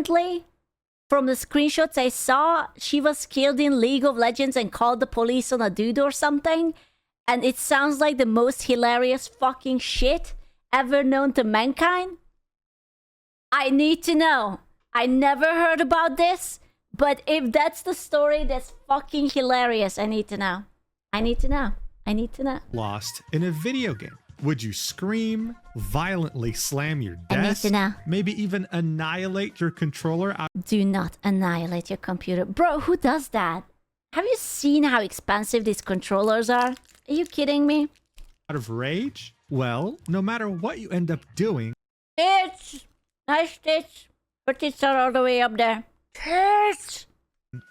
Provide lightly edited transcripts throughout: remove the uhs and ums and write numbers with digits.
apparently, from the screenshots I saw, she was killed in League of Legends and called the police on a dude or something. And it sounds like the most hilarious fucking shit ever known to mankind. I need to know. I never heard about this, but if that's the story, that's fucking hilarious. I need to know. I need to know. I need to know. Lost in a video game. Would you scream, violently slam your desk, I need to know. maybe even annihilate your controller out Do not annihilate your computer. Bro, who does that? Have you seen how expensive these controllers are? Are you kidding me? of rage? Well, no matter what you end up doing, Tits! Nice tits. Her tits are all the way up there. Tits!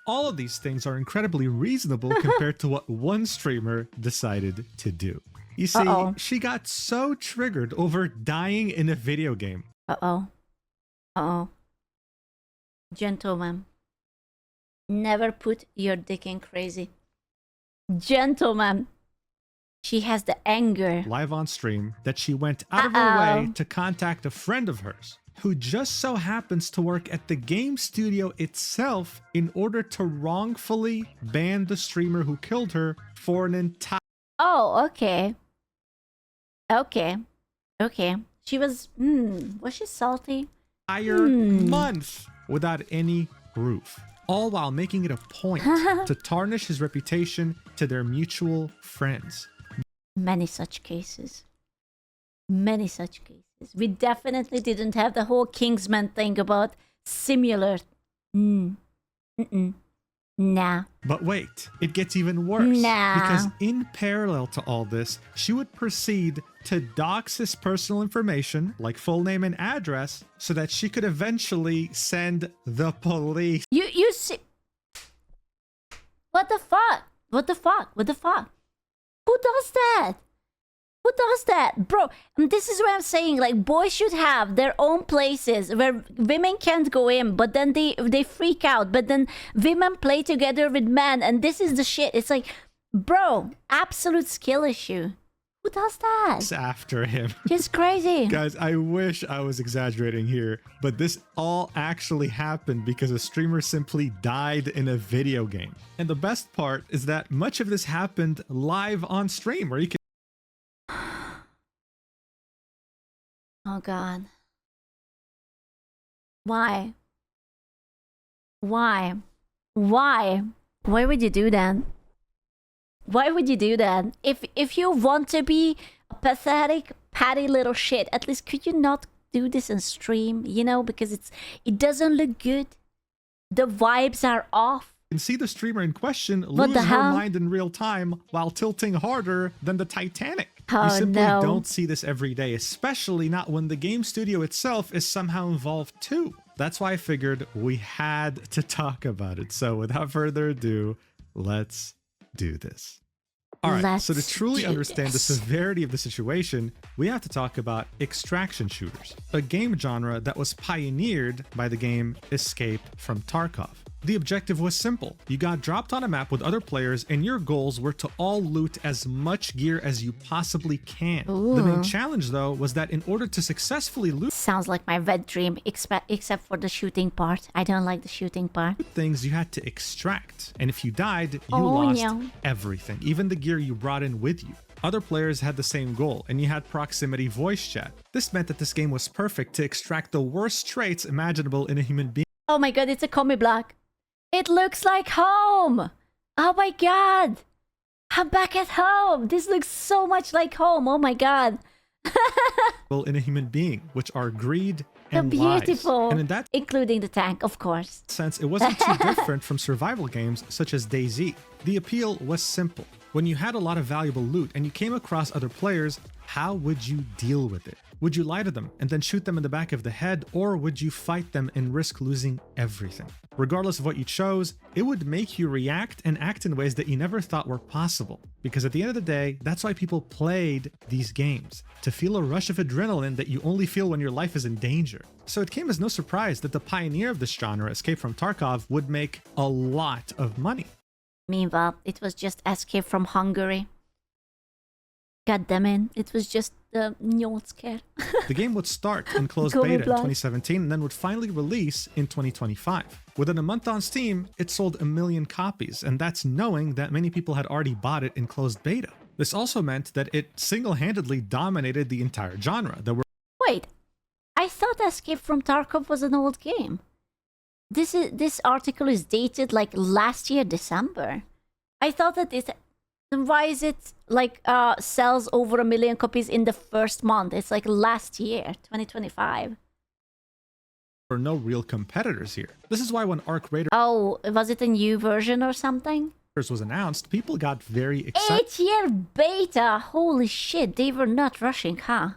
all of these things are incredibly reasonable compared to what one streamer decided to do. You see, she got so triggered over dying in a video game. Uh-oh. Uh-oh. Gentleman. Never put your dick in crazy. Gentleman. She has the anger. Live on stream that she went out of her way to contact a friend of hers who just so happens to work at the game studio itself in order to wrongfully ban the streamer who killed her for an entire Oh, okay. Okay. Okay. She was she salty? month without any proof, all while making it a point to tarnish his reputation to their mutual friends. Many such cases. Many such cases. We definitely didn't have the whole Kingsman thing about similar. Nah. But wait, it gets even worse. Nah. Because in parallel to all this, she would proceed to dox his personal information, like full name and address, so that she could eventually send the police. You see. What the fuck? What the fuck? What the fuck? Who does that? Who does that? Bro, this is what I'm saying. Like, boys should have their own places where women can't go in, but then they freak out. But then women play together with men, and this is the shit. It's like, bro, absolute skill issue. Who does that? After him. Just crazy. Guys, I wish I was exaggerating here, but this all actually happened because a streamer simply died in a video game. And the best part is that much of this happened live on stream, where you can Oh god. Why? Why? Why? Why would you do that? Why would you do that? If you want to be a pathetic, patty little shit, at least could you not do this on stream? You know, because it doesn't look good. The vibes are off. see the streamer in question What lose the her hell? mind in real time while tilting harder than the Titanic. Oh, you simply no. don't see this every day, especially not when the game studio itself is somehow involved too. That's why I figured we had to talk about it. So without further ado, let's do this. All right, so to Let's truly do understand the this. severity of the situation, we have to talk about extraction shooters, a game genre that was pioneered by the game Escape from Tarkov. The objective was simple. You got dropped on a map with other players and your goals were to all loot as much gear as you possibly can. The main challenge though was that in order to successfully loot Sounds like my wet dream, except for the shooting part. I don't like the shooting part. things, you had to extract. And if you died, you Oh, lost no. everything, even the gear you brought in with you. Other players had the same goal, and you had proximity voice chat. This meant that this game was perfect to extract the worst traits imaginable in a human being. Oh my god, it's a comic block. It looks like home. Oh my god. I'm back at home. This looks so much like home. Oh my god. In a human being, which are greed So and lies. beautiful. And in that Including the tank, of course. sense, it wasn't too different from survival games such as DayZ. The appeal was simple. When you had a lot of valuable loot and you came across other players, how would you deal with it? Would you lie to them and then shoot them in the back of the head, or would you fight them and risk losing everything? Regardless of what you chose, it would make you react and act in ways that you never thought were possible. Because at the end of the day, that's why people played these games, to feel a rush of adrenaline that you only feel when your life is in danger. So it came as no surprise that the pioneer of this genre, Escape from Tarkov, would make a lot of money. Meanwhile, it was just Escape from Hungary. God damn it. It was just Not scared. The game would start in closed Go me beta in blind. 2017 and then would finally release in 2025. Within a month on Steam, it sold 1 million copies, and that's knowing that many people had already bought it in closed beta. This also meant that it single-handedly dominated the entire genre. There were Wait, I thought Escape from Tarkov was an old game. This article is dated like last year December. I thought that it. Then why is it like sells over 1 million copies in the first month? It's like last year, 2025. no real competitors here. This is why when Arc Raiders Oh, was it a new version or something? was announced, people got very excited 8-year beta. Holy shit, they were not rushing, huh?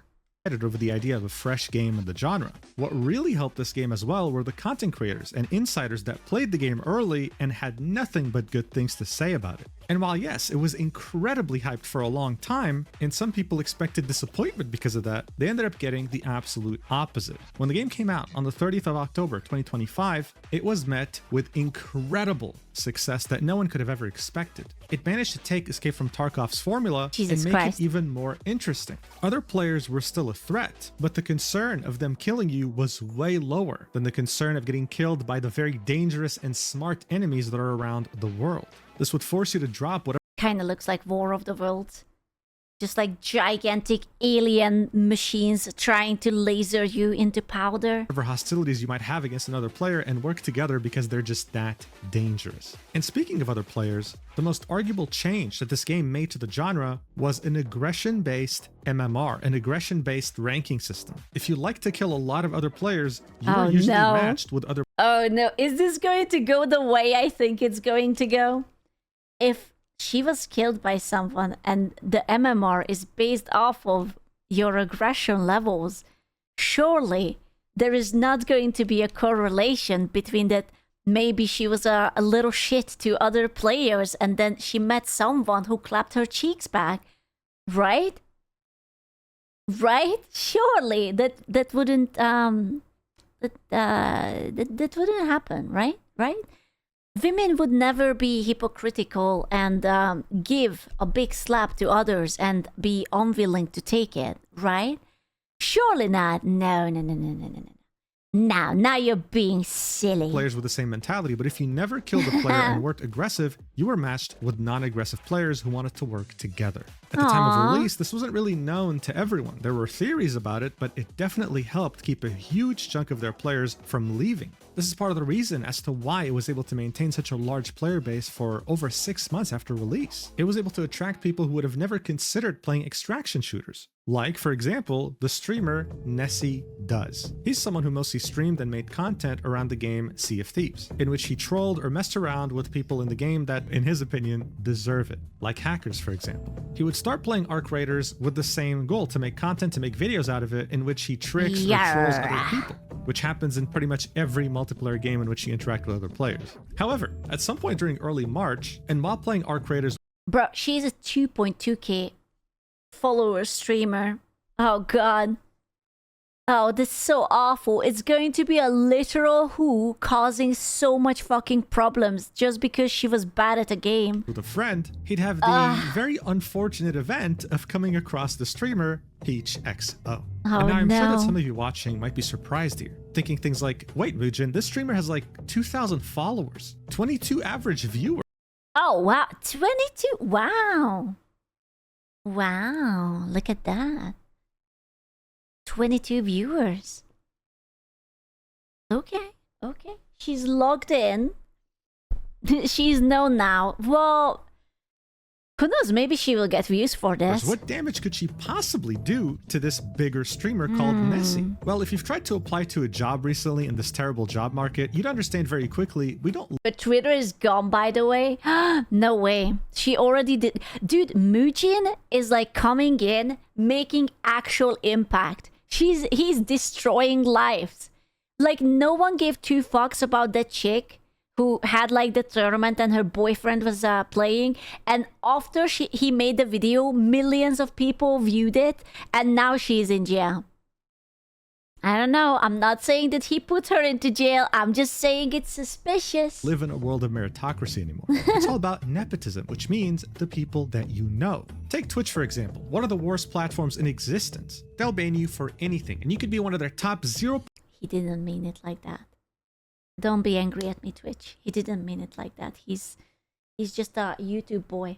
over the idea of a fresh game in the genre. What really helped this game as well were the content creators and insiders that played the game early and had nothing but good things to say about it. And while yes, it was incredibly hyped for a long time, and some people expected disappointment because of that, they ended up getting the absolute opposite. When the game came out on the 30th of October 2025, it was met with incredible success that no one could have ever expected. It managed to take Escape from Tarkov's formula Jesus and make Christ. it even more interesting. Other players were still a threat, but the concern of them killing you was way lower than the concern of getting killed by the very dangerous and smart enemies that are around the world. This would force you to drop whatever Kinda looks like War of the Worlds. Just like gigantic alien machines trying to laser you into powder. hostilities you might have against another player and work together because they're just that dangerous. And speaking of other players, the most arguable change that this game made to the genre was an aggression-based MMR, an aggression-based ranking system. If you like to kill a lot of other players, you are usually no. matched with other Oh no, is this going to go the way I think it's going to go? If she was killed by someone and the MMR is based off of your aggression levels, surely there is not going to be a correlation between that. Maybe she was a little shit to other players and then she met someone who clapped her cheeks back, right? Right? Surely that wouldn't that wouldn't happen, right? Right? Women would never be hypocritical and give a big slap to others and be unwilling to take it, right? Surely not. No. Now you're being silly. players with the same mentality, but if you never killed a player and weren't aggressive, you were matched with non-aggressive players who wanted to work together. At the time Aw. of release, this wasn't really known to everyone. There were theories about it, but it definitely helped keep a huge chunk of their players from leaving. This is part of the reason as to why it was able to maintain such a large player base for over 6 months after release. It was able to attract people who would have never considered playing extraction shooters. Like, for example, the streamer Nessie Does. He's someone who mostly streamed and made content around the game Sea of Thieves, in which he trolled or messed around with people in the game that, in his opinion, deserve it, like hackers, for example. He would start playing Arc Raiders with the same goal, to make content, to make videos out of it, in which he tricks or trolls other people, which happens in pretty much every multiplayer game in which you interact with other players. However, at some point during early March, and while playing Arc Raiders Bro, she's a 2.2k follower streamer. Oh god. Oh, this is so awful. It's going to be a literal who causing so much fucking problems just because she was bad at a game. with a friend, he'd have the very unfortunate event of coming across the streamer Peach XO. Oh, and now I'm sure that no. some of you watching might be surprised here, thinking things like, wait, Mujin, this streamer has like 2,000 followers, 22 average viewers. Oh wow, 22. Wow. Wow, look at that. 22 viewers. Okay. She's logged in. She's known now. Well, who knows? Maybe she will get views for this. What damage could she possibly do to this bigger streamer called Nessie? Well, if you've tried to apply to a job recently in this terrible job market, you'd understand very quickly we don't But Twitter is gone, by the way. No way. She already did. Dude, Mujin is like coming in, making actual impact. He's destroying lives. Like, no one gave two fucks about that chick who had like the tournament and her boyfriend was playing. And after he made the video, millions of people viewed it. And now she's in jail. I don't know. I'm not saying that he put her into jail. I'm just saying it's suspicious. live in a world of meritocracy anymore. It's all about nepotism, which means the people that you know. Take Twitch, for example, one of the worst platforms in existence. They'll ban you for anything, and you could be one of their top 0%. He didn't mean it like that. Don't be angry at me, Twitch. He didn't mean it like that. He's just a YouTube boy.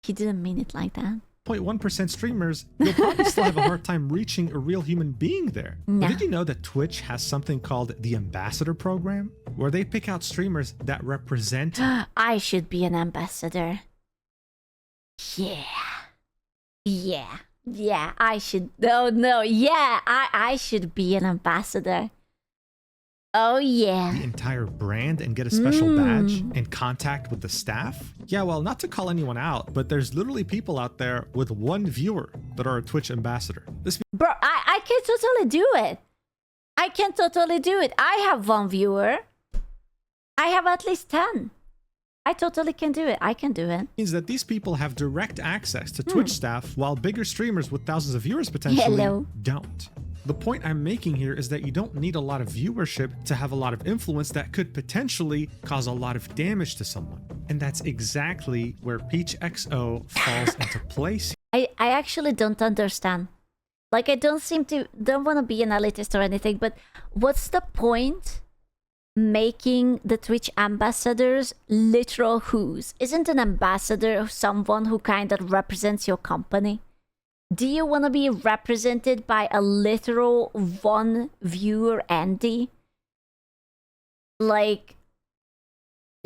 He didn't mean it like that. 0.1% streamers, you'll probably still have a hard time reaching a real human being there. No. But did you know that Twitch has something called the Ambassador Program, where they pick out streamers that represent... I should be an ambassador. Yeah. Yeah, I should. No. Yeah, I should be an ambassador. Oh, yeah. the entire brand and get a special badge and contact with the staff? Yeah, well, not to call anyone out, but there's literally people out there with 1 viewer that are a Twitch ambassador. This Bro, I can totally do it. I can totally do it. I have 1 viewer. I have at least 10. I totally can do it. I can do it. means that these people have direct access to Twitch staff, while bigger streamers with thousands of viewers potentially don't. The point I'm making here is that you don't need a lot of viewership to have a lot of influence that could potentially cause a lot of damage to someone. And that's exactly where Peach XO falls into place. I actually don't understand. Like, I don't want to be an elitist or anything, but what's the point making the Twitch ambassadors literal who's? Isn't an ambassador someone who kind of represents your company? Do you want to be represented by a literal 1 viewer Andy? Like,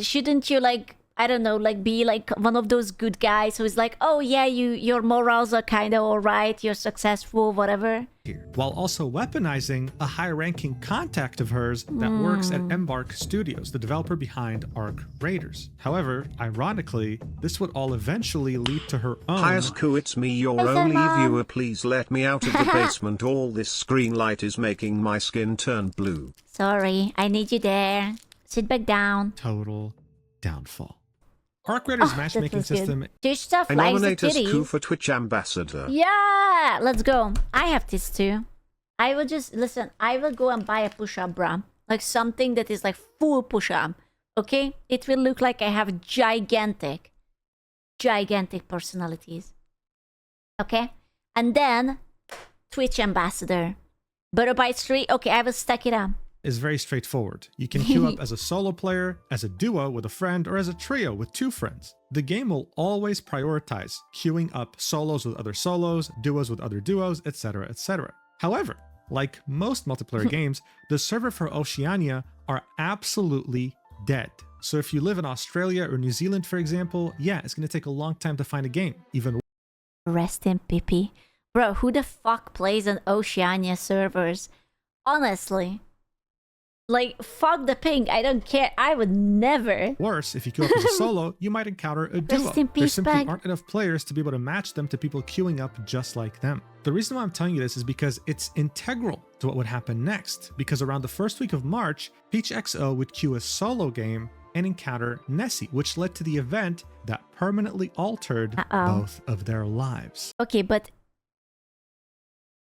shouldn't you, like, I don't know, like, be like one of those good guys who is like, oh yeah, your morals are kind of alright, you're successful, whatever. While also weaponizing a high-ranking contact of hers that works at Embark Studios, the developer behind Ark Raiders. However, ironically, this would all eventually lead to her own... Hi Asku, it's me, your only viewer. Please let me out of the basement. All this screen light is making my skin turn blue. Sorry, I need you there. Sit back down. total downfall. Ark Raiders matchmaking system... Twitch stuff I likes the nominate Asku titties. for Twitch ambassador. Yeah, let's go. I have this too. I will just listen. I will go and buy a push-up bra, like something that is like full push-up. Okay, it will look like I have gigantic personalities. Okay, and then Twitch ambassador. Butter Bites 3. Okay, I will stack it up. is very straightforward. You can queue up as a solo player, as a duo with a friend, or as a trio with 2 friends. The game will always prioritize queuing up solos with other solos, duos with other duos, etc, etc. However, like most multiplayer games, the server for Oceania are absolutely dead. So if you live in Australia or New Zealand, for example, yeah, it's going to take a long time to find a game. Even Rest in Pippi. Bro, who the fuck plays on Oceania servers? Honestly. Like, fuck the ping. I don't care. I would never. worse, if you queue up as a solo, you might encounter a duo. Rest in There peace, simply bag. aren't enough players to be able to match them to people queuing up just like them. The reason why I'm telling you this is because it's integral to what would happen next. Because around the first week of March, Peach XO would queue a solo game and encounter Nessie, which led to the event that permanently altered both of their lives. Okay, but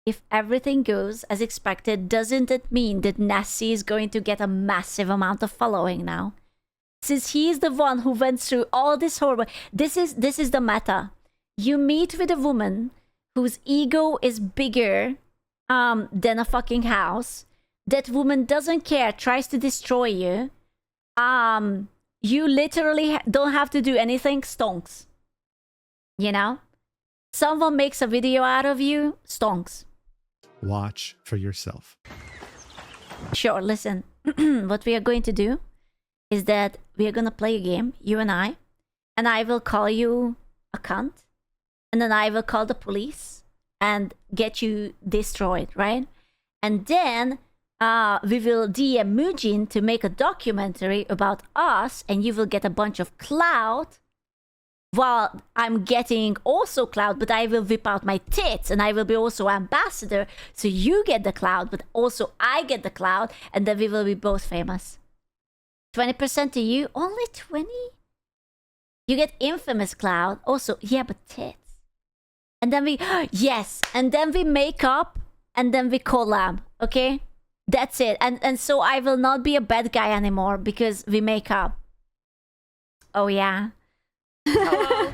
if everything goes as expected, doesn't it mean that Nessie is going to get a massive amount of following now? Since he is the one who went through all this horrible... This is the meta. You meet with a woman whose ego is bigger than a fucking house. That woman doesn't care, tries to destroy you. You literally don't have to do anything, stonks. You know? Someone makes a video out of you, stonks. Watch for yourself. Sure, listen. What we are going to do is that we are going to play a game, you and I will call you a cunt, and then I will call the police and get you destroyed, right? And then we will DM Mujin to make a documentary about us, and you will get a bunch of clout while I'm getting also clout, but I will whip out my tits and I will be also ambassador. So you get the clout, but also I get the clout, and then we will be both famous. 20% to you? Only 20? You get infamous clout. Also, yeah, but tits. And then we, yes, and then we make up and then we collab, okay? That's it. And so I will not be a bad guy anymore because we make up. Oh yeah. Hello.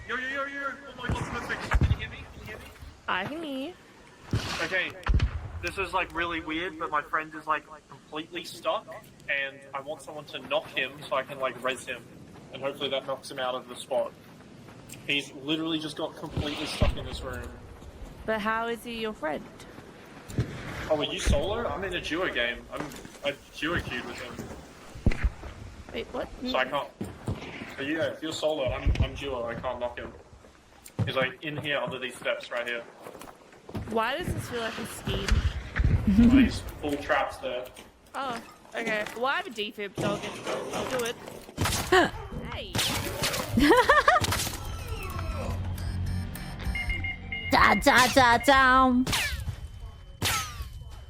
Yo. Oh my god, perfect. Can you hear me? I can hear you. Okay. This is like really weird, but my friend is like completely stuck, and I want someone to knock him so I can like res him, and hopefully that knocks him out of the spot. He's literally just got completely stuck in this room. But how is he your friend? Oh, are you solo? I'm in a duo game. I duo queued with him, Wait, what? so I can't. So yeah, if you're solo, I'm duo. I can't knock him. He's like in here under these steps right here. Why does this feel like a scheme? These full traps there. Oh, okay. Well, I have a defib, so I'll do it. Hey. Da.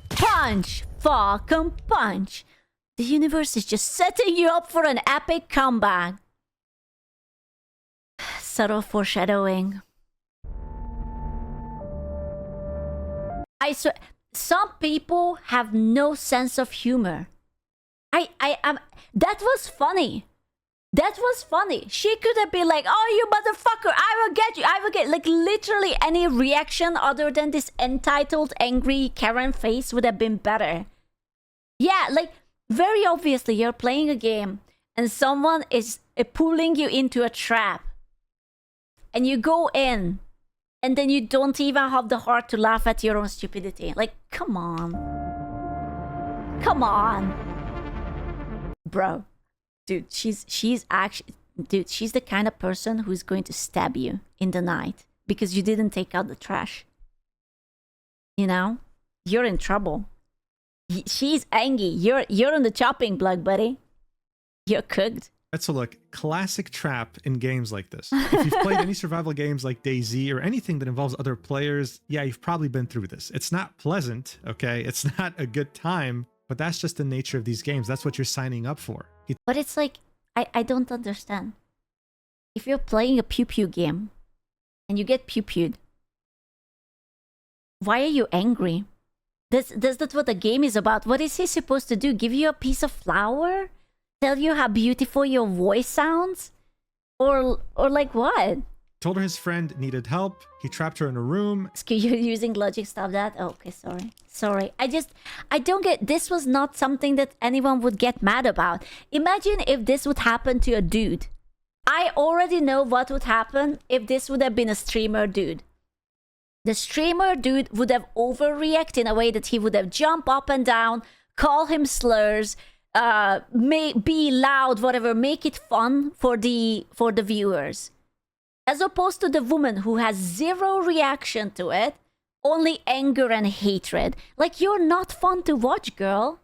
Punch! Fucking punch! The universe is just setting you up for an epic comeback. Subtle foreshadowing. I swear, some people have no sense of humor. I am. That was funny. That was funny. She could have been like, "Oh, you motherfucker! I will get you. I will get." Like literally any reaction other than this entitled, angry Karen face would have been better. Yeah, like very obviously you're playing a game and someone is pulling you into a trap, and you go in. And then you don't even have the heart to laugh at your own stupidity. Like, come on. Come on. Bro. Dude, she's actually... Dude, she's the kind of person who's going to stab you in the night because you didn't take out the trash. You know? You're in trouble. She's angry. You're on the chopping block, buddy. You're cooked. So look, classic trap in games like this. If you've played any survival games like DayZ or anything that involves other players, yeah, you've probably been through this. It's not pleasant, okay? It's not a good time, but that's just the nature of these games. That's what you're signing up for. But it's like, I don't understand. If you're playing a pew-pew game and you get pew-pewed, why are you angry? That's not what the game is about. What is he supposed to do? Give you a piece of flour? Tell you how beautiful your voice sounds? Or like what? Told her his friend needed help. He trapped her in a room. Excuse you using logic, stop that. Oh, okay, sorry. I don't get, this was not something that anyone would get mad about. Imagine if this would happen to a dude. I already know what would happen if this would have been a streamer dude. The streamer dude would have overreacted in a way that he would have jumped up and down, call him slurs, be loud, whatever, make it fun for the viewers. As opposed to the woman who has zero reaction to it, only anger and hatred. Like, you're not fun to watch, girl.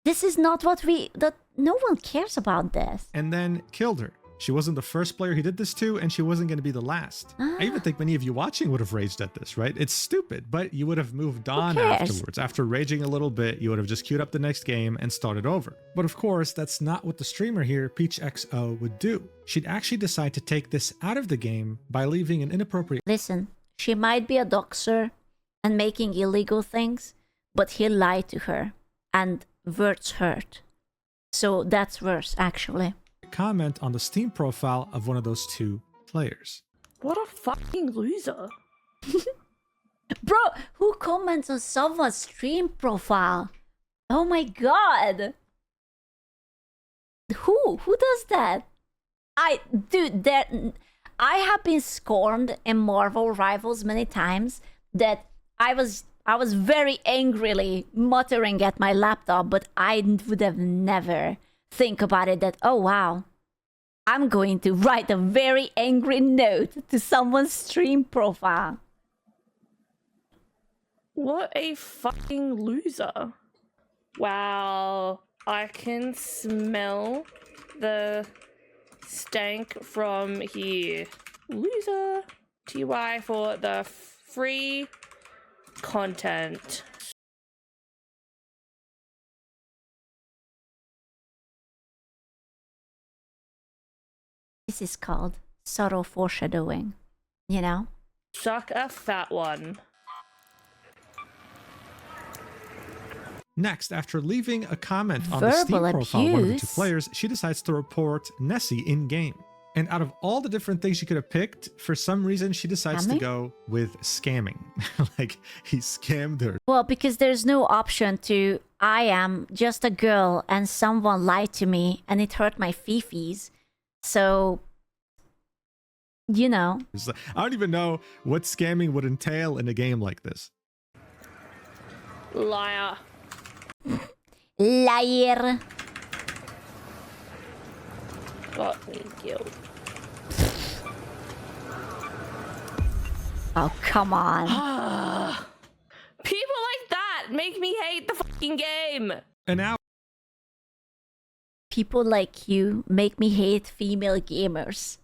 This is not that no one cares about this. And then killed her. She wasn't the first player he did this to, and she wasn't going to be the last. I even think many of you watching would have raged at this, right? It's stupid, but you would have moved on afterwards. After raging a little bit, you would have just queued up the next game and started over. But of course, that's not what the streamer here, PeachXO, would do. She'd actually decide to take this out of the game by leaving an inappropriate... Listen, she might be a doxer and making illegal things, but he lied to her, and words hurt. So that's worse, actually. comment on the Steam profile of one of those two players. What a fucking loser. Bro, who comments on someone's stream profile? Oh my god. Who does that? Dude, I have been scorned in Marvel Rivals many times that I was very angrily muttering at my laptop, but I would have never think about it that, oh wow, I'm going to write a very angry note to someone's stream profile. What a fucking loser. Wow, I can smell the stank from here. Loser. TY for the free content. This is called subtle foreshadowing, you know? Suck a fat one. Next, after leaving a comment on the Steam Verbal profile of one of the two abuse? players, she decides to report Nessie in-game. And out of all the different things she could have picked, for some reason she decides to Scamming? go with scamming. Like, he scammed her. Well, because there's no option to, I am just a girl and someone lied to me and it hurt my fifis. So, you know. I don't even know what scamming would entail in a game like this. Liar. Liar. Got me killed. Oh, come on. People like that make me hate the fucking game. And now, People like you make me hate female gamers.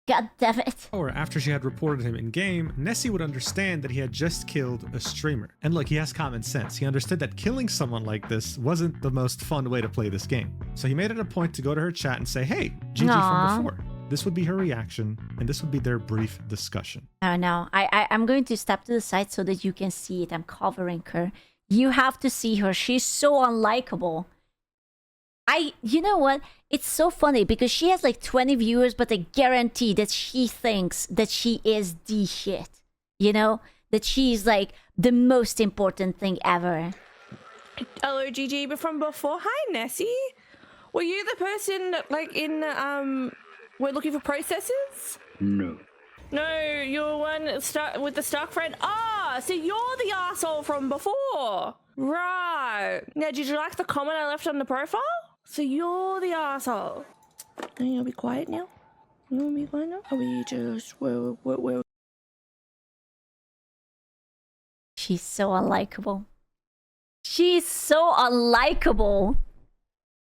God damn it. after she had reported him in-game, Nessie would understand that he had just killed a streamer. And look, he has common sense. He understood that killing someone like this wasn't the most fun way to play this game. So he made it a point to go to her chat and say, hey, GG Aw. from before. This would be her reaction, and this would be their brief discussion. Oh no, I'm going to step to the side so that you can see it. I'm covering her. You have to see her. She's so unlikable. You know what? It's so funny because she has like 20 viewers, but I guarantee that she thinks that she is the shit. You know? That she's like the most important thing ever. Hello, GG, but from before. Hi, Nessie. Were you the person like in we're looking for processes? No. No, you're one with the Stark friend. Ah, so you're the asshole from before. Right. Now, did you like the comment I left on the profile? So you're the asshole. Are you gonna be quiet now? You wanna be quiet now? Are we just we're She's so unlikable. She's so unlikable.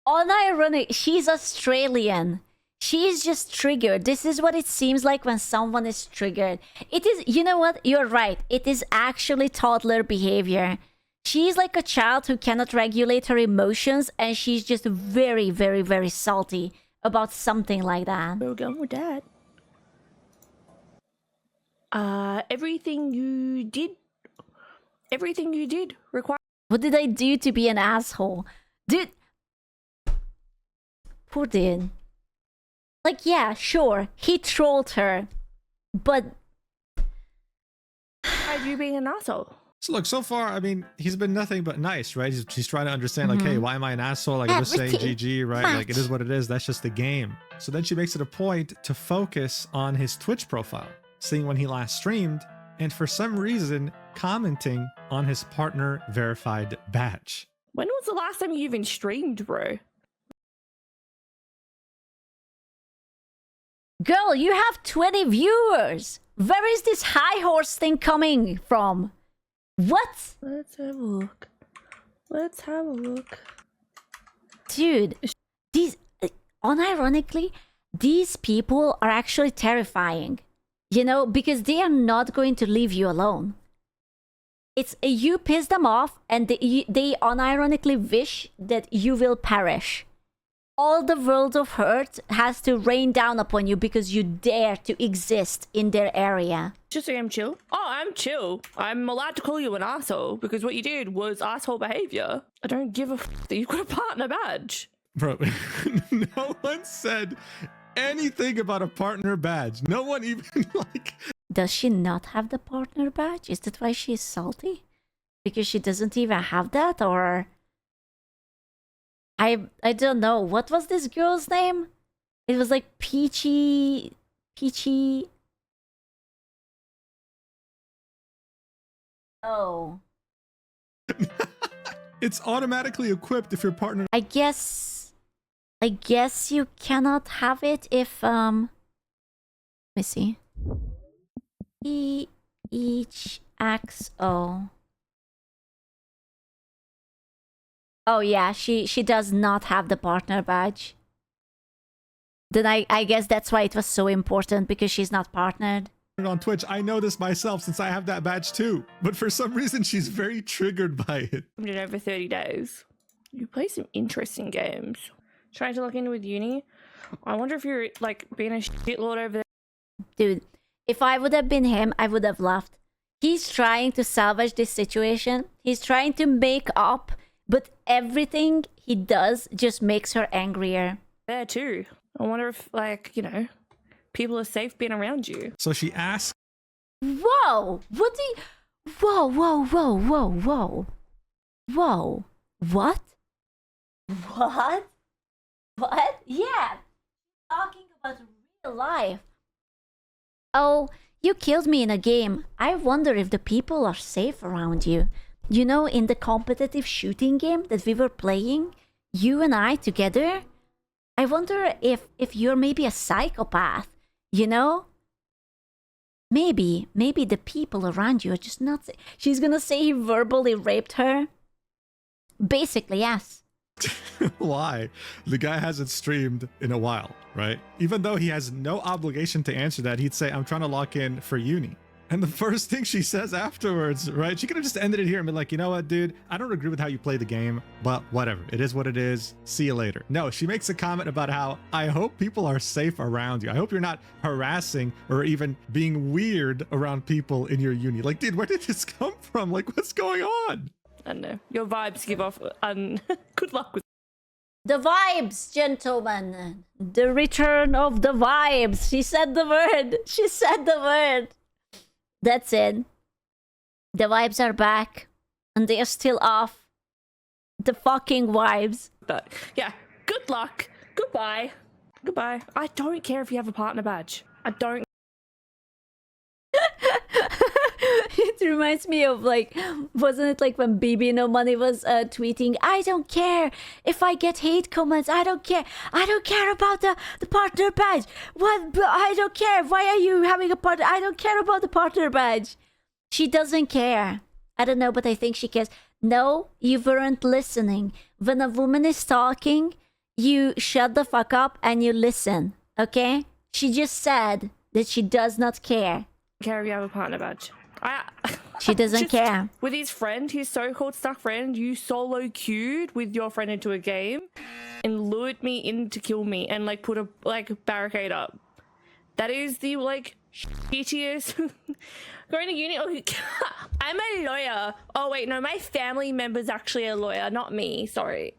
Unironic. She's Australian. She's just triggered. This is what it seems like when someone is triggered. It is, you know what? You're right. It is actually toddler behavior. She's like a child who cannot regulate her emotions and she's just very, very, very salty about something like that. Where we're going with that. Everything you did required. What did I do to be an asshole? Dude. Poor dude. Like, yeah, sure, he trolled her, but... Why'd you being an asshole? So look, so far, I mean, he's been nothing but nice, right? He's trying to understand, like, hey, why am I an asshole? Like, I'm just saying Everything GG, right? Like, it is what it is. That's just the game. So then she makes it a point to focus on his Twitch profile, seeing when he last streamed, and for some reason, commenting on his partner verified badge. When was the last time you even streamed, bro? Girl, you have 20 viewers! Where is this high horse thing coming from? What? Let's have a look. Let's have a look. Dude, these... unironically, these people are actually terrifying. You know, because they are not going to leave you alone. It's you piss them off and they unironically wish that you will perish. All the world of hurt has to rain down upon you because you dare to exist in their area. Just say I'm chill. Oh, I'm chill. I'm allowed to call you an asshole because what you did was asshole behavior. I don't give a f that you've got a partner badge. Bro, no one said anything about a partner badge. No one even, like... Does she not have the partner badge? Is that why she's salty? Because she doesn't even have that, or... I don't know. What was this girl's name? It was like Peachy... Oh. It's automatically equipped if your partner... I guess you cannot have it if, let me see. EHXO. Oh yeah, she does not have the partner badge. Then I guess that's why it was so important, because she's not partnered. on Twitch. I know this myself since I have that badge too. But for some reason, she's very triggered by it. I've been over 30 days. You play some interesting games. Trying to log in with uni. I wonder if you're like being a shitlord over there. Dude, if I would have been him, I would have left. He's trying to salvage this situation. He's trying to make up, but everything he does just makes her angrier. There too. I wonder if, like, you know, people are safe being around you. So she asks, Whoa! What do you... Whoa, whoa, whoa, whoa, whoa. Whoa. What? What? What? Yeah. Talking about real life. Oh, you killed me in a game. I wonder if the people are safe around you. You know, in the competitive shooting game that we were playing, you and I together, I wonder if you're maybe a psychopath, you know? Maybe the people around you are just not... She's gonna say he verbally raped her? Basically, yes. why? The guy hasn't streamed in a while, right? Even though he has no obligation to answer that, he'd say, I'm trying to lock in for uni. And the first thing she says afterwards, right? She could have just ended it here and been like, you know what, dude? I don't agree with how you play the game, but whatever. It is what it is. See you later. No, she makes a comment about how, I hope people are safe around you. I hope you're not harassing or even being weird around people in your uni. Like, dude, where did this come from? Like, what's going on? I don't know. Your vibes give off. Good luck with. The vibes, gentlemen. The return of the vibes. She said the word. She said the word. That's it. The vibes are back. And they are still off. The fucking vibes. But yeah, good luck. Goodbye. Goodbye. I don't care if you have a partner badge. I don't. It reminds me of, like, wasn't it like when BB No Money was tweeting, I don't care if I get hate comments, I don't care about the partner badge, I don't care, why are you having a partner, I don't care about the partner badge. She doesn't care. I don't know, but I think she cares. No, you weren't listening. When a woman is talking, you shut the fuck up and you listen, okay? She just said that she does not care. Care if you have a partner badge. She doesn't care. With his friend, his so-called stuck friend, you solo queued with your friend into a game and lured me in to kill me and like put a barricade up. That is the like shittiest. Going to uni. Oh, I'm a lawyer. Oh wait, no, my family member's actually a lawyer, not me. Sorry.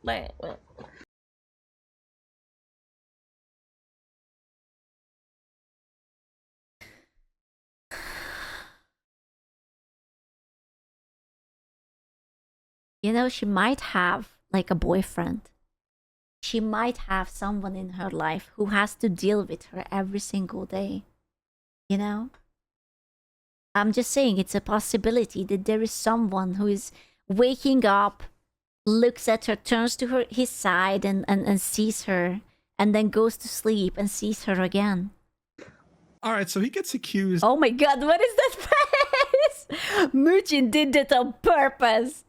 You know, she might have, like, a boyfriend. She might have someone in her life who has to deal with her every single day. You know? I'm just saying it's a possibility that there is someone who is waking up, looks at her, turns to his side and sees her, and then goes to sleep and sees her again. All right, so he gets accused. Oh my god, what is that face? Muchin did it on purpose.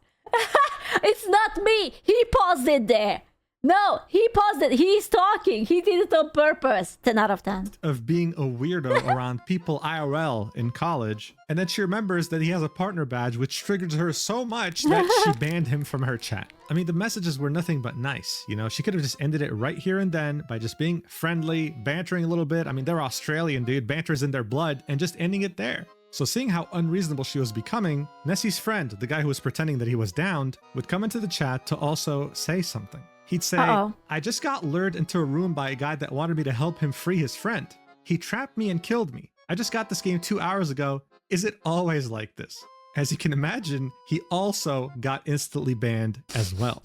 It's not me. He paused it there. No, he paused it. He's talking. He did it on purpose. 10 out of 10. Of being a weirdo around people IRL in college. And then she remembers that he has a partner badge, which triggers her so much that she banned him from her chat. I mean, the messages were nothing but nice. You know, she could have just ended it right here and then by just being friendly, bantering a little bit. I mean, they're Australian, dude. Banter's in their blood, and just ending it there. So seeing how unreasonable she was becoming, Nessie's friend, the guy who was pretending that he was downed, would come into the chat to also say something. He'd say, I just got lured into a room by a guy that wanted me to help him free his friend. He trapped me and killed me. I just got this game 2 hours ago. Is it always like this? As you can imagine, he also got instantly banned as well.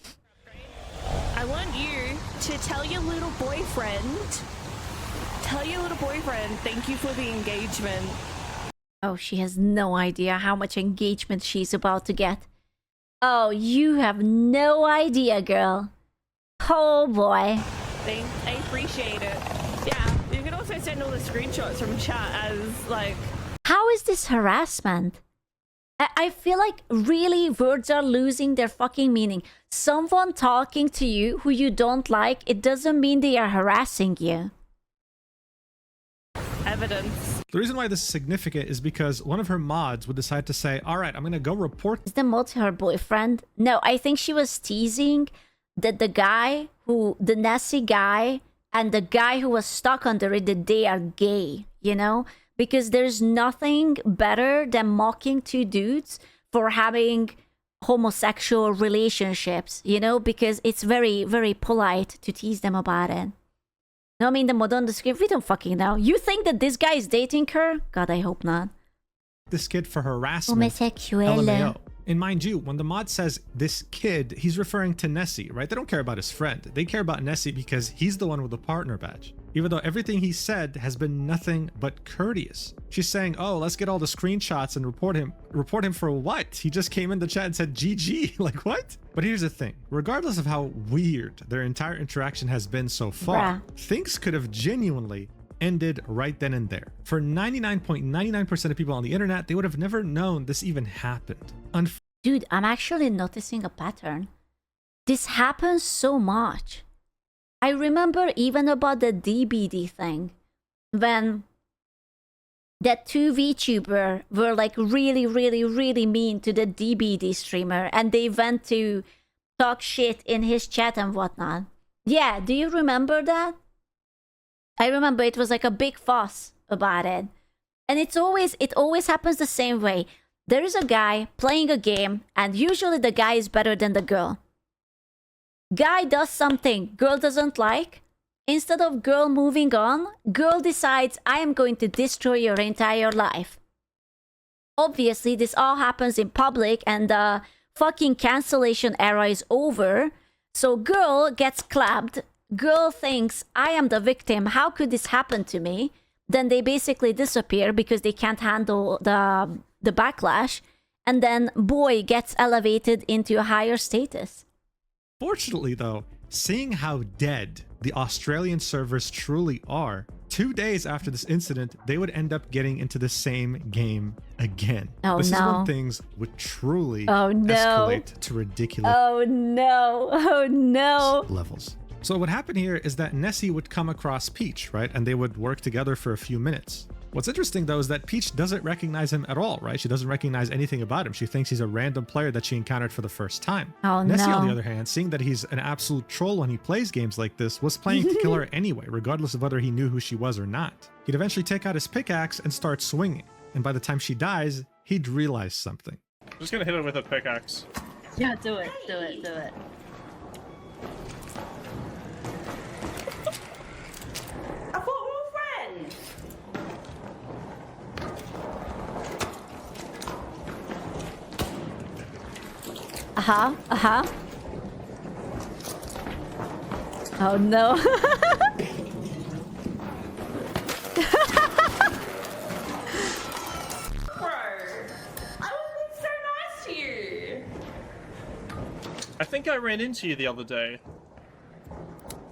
I want you to tell your little boyfriend, thank you for the engagement. Oh, she has no idea how much engagement she's about to get. Oh, you have no idea, girl. Oh boy. Thanks, I appreciate it. Yeah, you can also send all the screenshots from chat as like... How is this harassment? I feel like really words are losing their fucking meaning. Someone talking to you who you don't like, it doesn't mean they are harassing you. Evidence. The reason why this is significant is because one of her mods would decide to say, all right, I'm going to go report. Is the mod her boyfriend? No, I think she was teasing that the Nessie guy and the guy who was stuck under it, that they are gay, you know? because there's nothing better than mocking two dudes for having homosexual relationships, you know, because it's very, very polite to tease them about it. No, I mean, the mod on the screen, we don't fucking know. You think that this guy is dating her? God, I hope not. This kid for harassment. Homosexuelle. LMAO. And mind you, when the mod says this kid, he's referring to Nessie, right? They don't care about his friend. They care about Nessie because he's the one with the partner badge. Even though everything he said has been nothing but courteous. She's saying, oh, let's get all the screenshots and report him. Report him for what? He just came in the chat and said GG. Like, what? But here's the thing. Regardless of how weird their entire interaction has been so far, things could have genuinely ended right then and there. For 99.99% of people on the internet, they would have never known this even happened. Dude, I'm actually noticing a pattern. This happens so much. I remember even about the DBD thing, when that two VTuber were like really mean to the DBD streamer, and they went to talk shit in his chat and whatnot. Yeah, do you remember that? I remember it was like a big fuss about it. And it always happens the same way. There is a guy playing a game, and usually the guy is better than the girl. Guy does something girl doesn't like. Instead of girl moving on, girl decides, I am going to destroy your entire life. Obviously, this all happens in public, and the fucking cancellation era is over. So girl gets clapped. Girl thinks, I am the victim. How could this happen to me? Then they basically disappear because they can't handle the backlash. And then boy gets elevated into a higher status. Fortunately, though, seeing how dead the Australian servers truly are, 2 days after this incident, they would end up getting into the same game again. Oh, this no. is when things would truly no. escalate to ridiculous levels. So what happened here is that Nessie would come across Peach, right? And they would work together for a few minutes. What's interesting, though, is that Peach doesn't recognize him at all, right? She doesn't recognize anything about him. She thinks he's a random player that she encountered for the first time. Oh, Nessie, no. on the other hand, seeing that he's an absolute troll when he plays games like this, was planning to kill her anyway, regardless of whether he knew who she was or not. He'd eventually take out his pickaxe and start swinging. And by the time she dies, he'd realize something. I'm just gonna hit her with a pickaxe. Yeah, do it. I thought we were friends. Oh no. I think I ran into you the other day.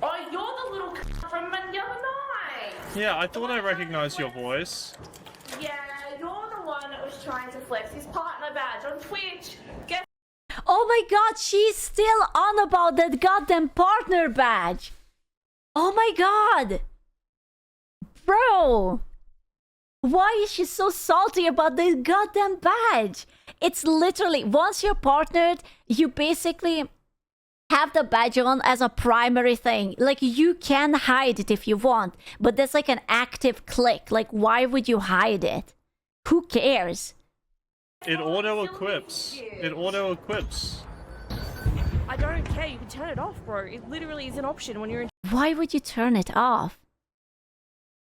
Oh, you're the little from the other night. Yeah, I thought I recognized your voice. Yeah, you're the one that was trying to flex his partner badge on Twitch. Guess Oh my god, she's still on about that goddamn partner badge. Oh my god. Bro. Why is she so salty about this goddamn badge? It's literally, once you're partnered, you basically have the badge on as a primary thing. Like, you can hide it if you want, but that's like an active click. Like, why would you hide it? Who cares? It auto-equips. It auto-equips. I don't care. You can turn it off, bro. It literally is an option when you're in. Why would you turn it off?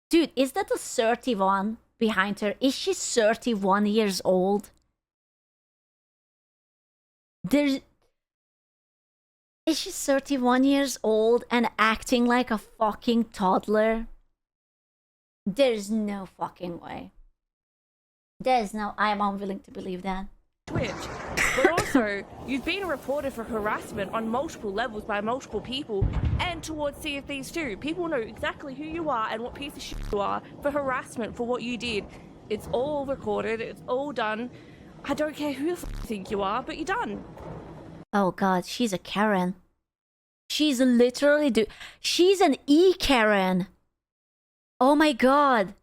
Dude, is that a 31 behind her? Is she 31 years old? Is she 31 years old and acting like a fucking toddler? There's no fucking way. I'm unwilling to believe that. Twitch. But also, you've been reported for harassment on multiple levels by multiple people and towards CFBs too. People know exactly who you are and what piece of shit you are for harassment for what you did. It's all recorded, it's all done. I don't care who the f you think you are, but you're done. Oh god, she's a Karen. She's literally she's an E-Karen. Oh my god.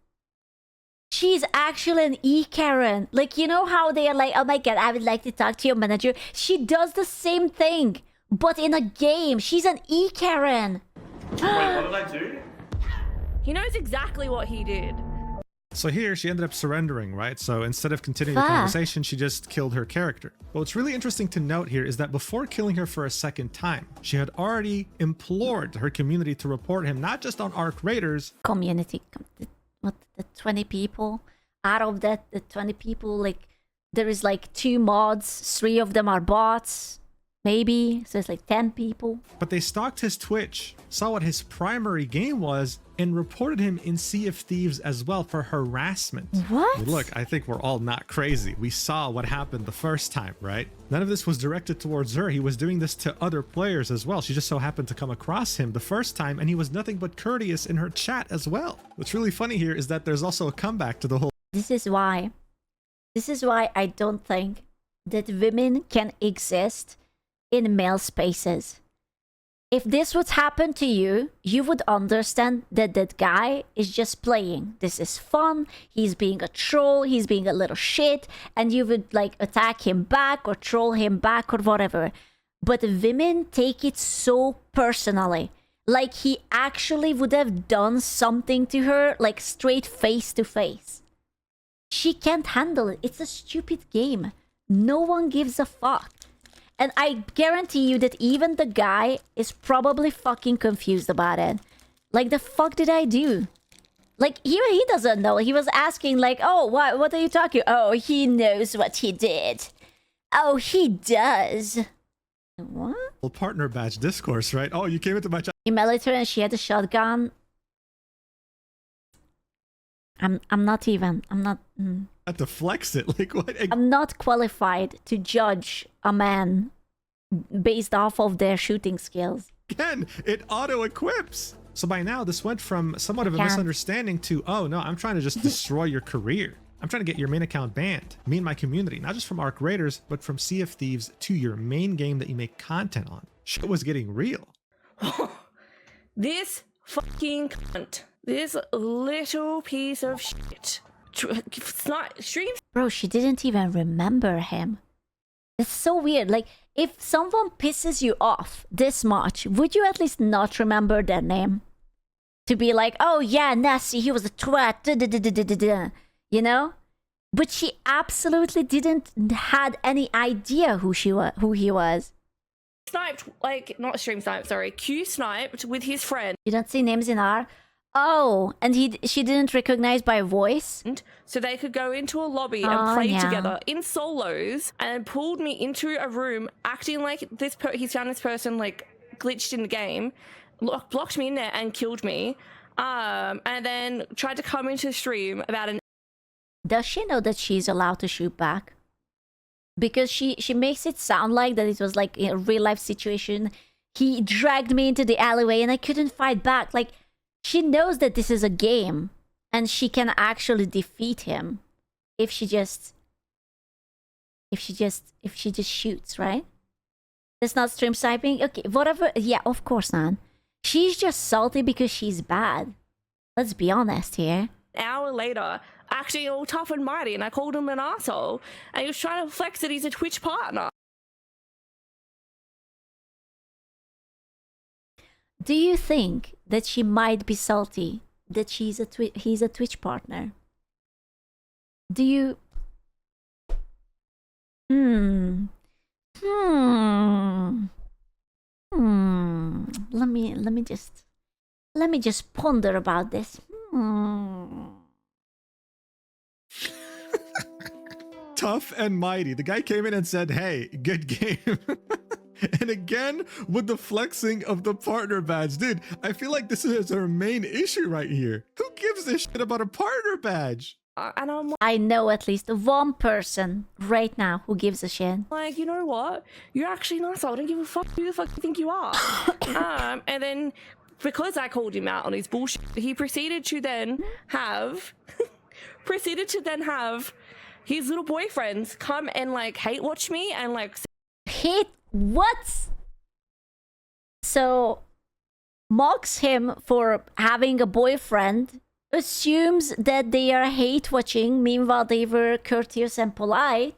She's actually an E-Karen. Like, you know how they are like, oh my god, I would like to talk to your manager. She does the same thing, but in a game. She's an E-Karen. Wait, what did I do? He knows exactly what he did. So here, she ended up surrendering, right? So instead of continuing the Fuck. conversation, she just killed her character. But what's really interesting to note here is that before killing her for a second time, she had already implored her community to report him, not just on Arc Raiders. Community. What, the 20 people? Out of that, the 20 people, like, there is like 2 mods, 3 of them are bots. Maybe. So it's like 10 people. But they stalked his Twitch, saw what his primary game was, and reported him in Sea of Thieves as well for harassment. What? Look, I think we're all not crazy. We saw what happened the first time, right? None of this was directed towards her. He was doing this to other players as well. She just so happened to come across him the first time, and he was nothing but courteous in her chat as well. What's really funny here is that there's also a comeback to the whole This is why I don't think that women can exist in male spaces. If this would happen to you, you would understand that that guy is just playing. This is fun. He's being a troll. He's being a little shit. And you would like attack him back or troll him back or whatever. But women take it so personally. Like he actually would have done something to her, like straight face to face. She can't handle it. It's a stupid game. No one gives a fuck. And I guarantee you that even the guy is probably fucking confused about it. Like, the fuck did I do? Like, he doesn't know. He was asking, like, oh, what are you talking? Oh, he knows what he did. Oh, he does. What? partner badge discourse, right? Oh, you came into my chat. In military and she had a shotgun. I'm not. To flex it. Like, what? I'm not qualified to judge a man based off of their shooting skills. Again, it auto-equips. So by now, this went from somewhat of a misunderstanding to, oh no, I'm trying to just destroy your career. I'm trying to get your main account banned. Me and my community, not just from Arc Raiders, but from Sea of Thieves to your main game that you make content on. Shit was getting real. This fucking cunt. This little piece of shit. Streams. Bro, she didn't even remember him. It's so weird. Like, if someone pisses you off this much, would you at least not remember their name? To be like, oh yeah, Nessie, he was a twat, you know? But she absolutely didn't had any idea who he was. Sniped, like, not stream sniped, sorry. Q sniped with his friend. You don't see names in R? Oh, and she didn't recognize by voice? So they could go into a lobby and play together in solos, and pulled me into a room acting like he's found this person like glitched in the game, blocked me in there and killed me, and then tried to come into the stream about an... Does she know that she's allowed to shoot back? Because she makes it sound like that it was like a real life situation. He dragged me into the alleyway and I couldn't fight back. Like, she knows that this is a game and she can actually defeat him if she just shoots, right? That's not stream sniping? Okay, whatever. Yeah, of course not. She's just salty because she's bad. Let's be honest here. An hour later, acting all tough and mighty, and I called him an asshole, and he was trying to flex that he's a Twitch partner. Do you think that she might be salty that he's a Twitch partner? Do you... Let me just ponder about this. Tough and mighty. The guy came in and said, hey, good game. And again, with the flexing of the partner badge. Dude, I feel like this is our main issue right here. Who gives a shit about a partner badge? And I'm I know at least one person right now who gives a shit. like, you know what? You're actually an asshole. I don't give a fuck who the fuck you think you are. And then, because I called him out on his bullshit, he proceeded to then have his little boyfriends come and like hate watch me and like Hate what? So mocks him for having a boyfriend, assumes that they are hate watching, meanwhile they were courteous and polite.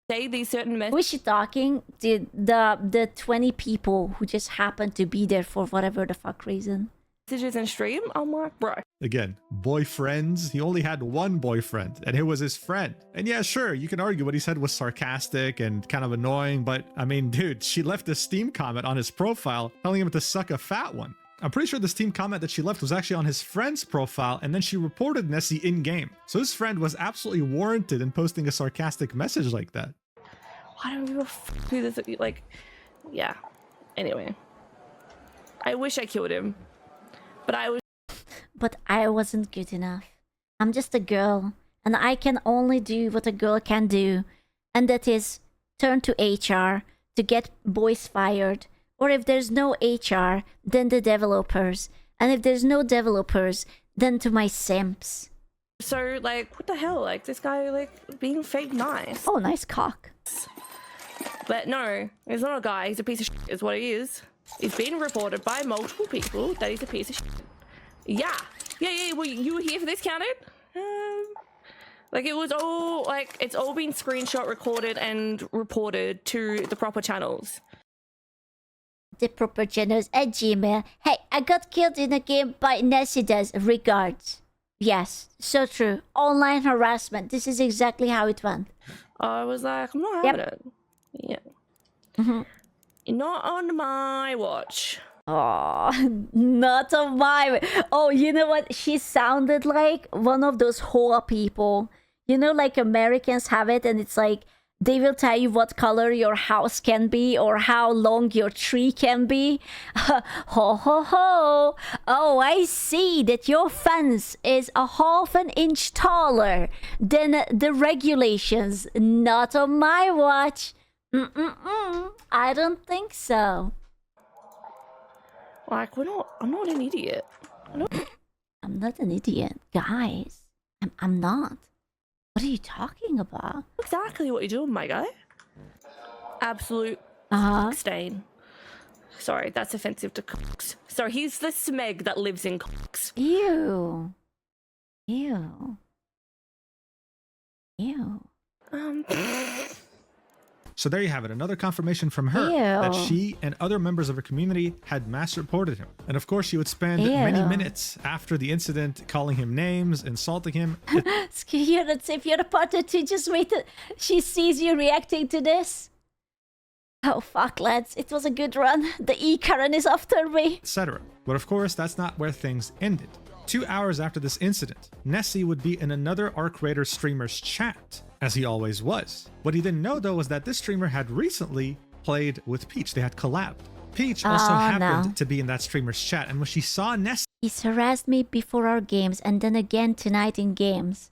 say these certain Who is she talking? The 20 people who just happened to be there for whatever the fuck reason. messages and stream. I'm like, bro. Again, boyfriends. He only had one boyfriend, and it was his friend. And yeah, sure, you can argue what he said was sarcastic and kind of annoying, but I mean, dude, she left a Steam comment on his profile telling him to suck a fat one. I'm pretty sure the Steam comment that she left was actually on his friend's profile, and then she reported Nessie in-game. So his friend was absolutely warranted in posting a sarcastic message like that. I don't give a who this, like, yeah. Anyway. I wish I killed him. But I wasn't good enough. I'm just a girl, and I can only do what a girl can do, and that is turn to HR to get boys fired, or if there's no HR, then the developers, and if there's no developers, then to my simps. So, like, what the hell? Like, this guy, like, being fake nice. Oh, nice cock. But no, he's not a guy. He's a piece of shit, is what he is. It's been reported by multiple people that he's a piece of shit. Yeah. Well, you were here for this, counted? Like, it was all, like, it's all been screenshot, recorded, and reported to the proper channels. The proper channels at Gmail. Hey, I got killed in a game by Nessie does. Regards. Yes, so true. Online harassment. This is exactly how it went. I was like, I'm not having it. Yeah. Not on my watch. Oh, not on my... Oh, you know what? She sounded like one of those hoa people. You know, like Americans have it, and it's like, they will tell you what color your house can be or how long your tree can be. Ho ho ho! Oh, I see that your fence is a half an inch taller than the regulations. Not on my watch. I don't think so. Like, I'm not an idiot. I'm not an idiot, guys. I'm not. What are you talking about? Exactly what you're doing, my guy. Absolute stain. Sorry, that's offensive to cocks. So he's the smeg that lives in cocks. Ew. Ew. Ew. So there you have it, another confirmation from her that she and other members of her community had mass reported him. And of course, she would spend many minutes after the incident calling him names, insulting him. If you're a partner to just wait till she sees you reacting to this. Oh fuck, lads, it was a good run. The E-Current is after me. Etc. But of course, that's not where things ended. 2 hours after this incident, Nessie would be in another Arc Raider streamer's chat, as he always was. What he didn't know, though, was that this streamer had recently played with Peach. They had collabed. Peach also happened to be in that streamer's chat, and when she saw Nessie... He's harassed me before our games, and then again tonight in games.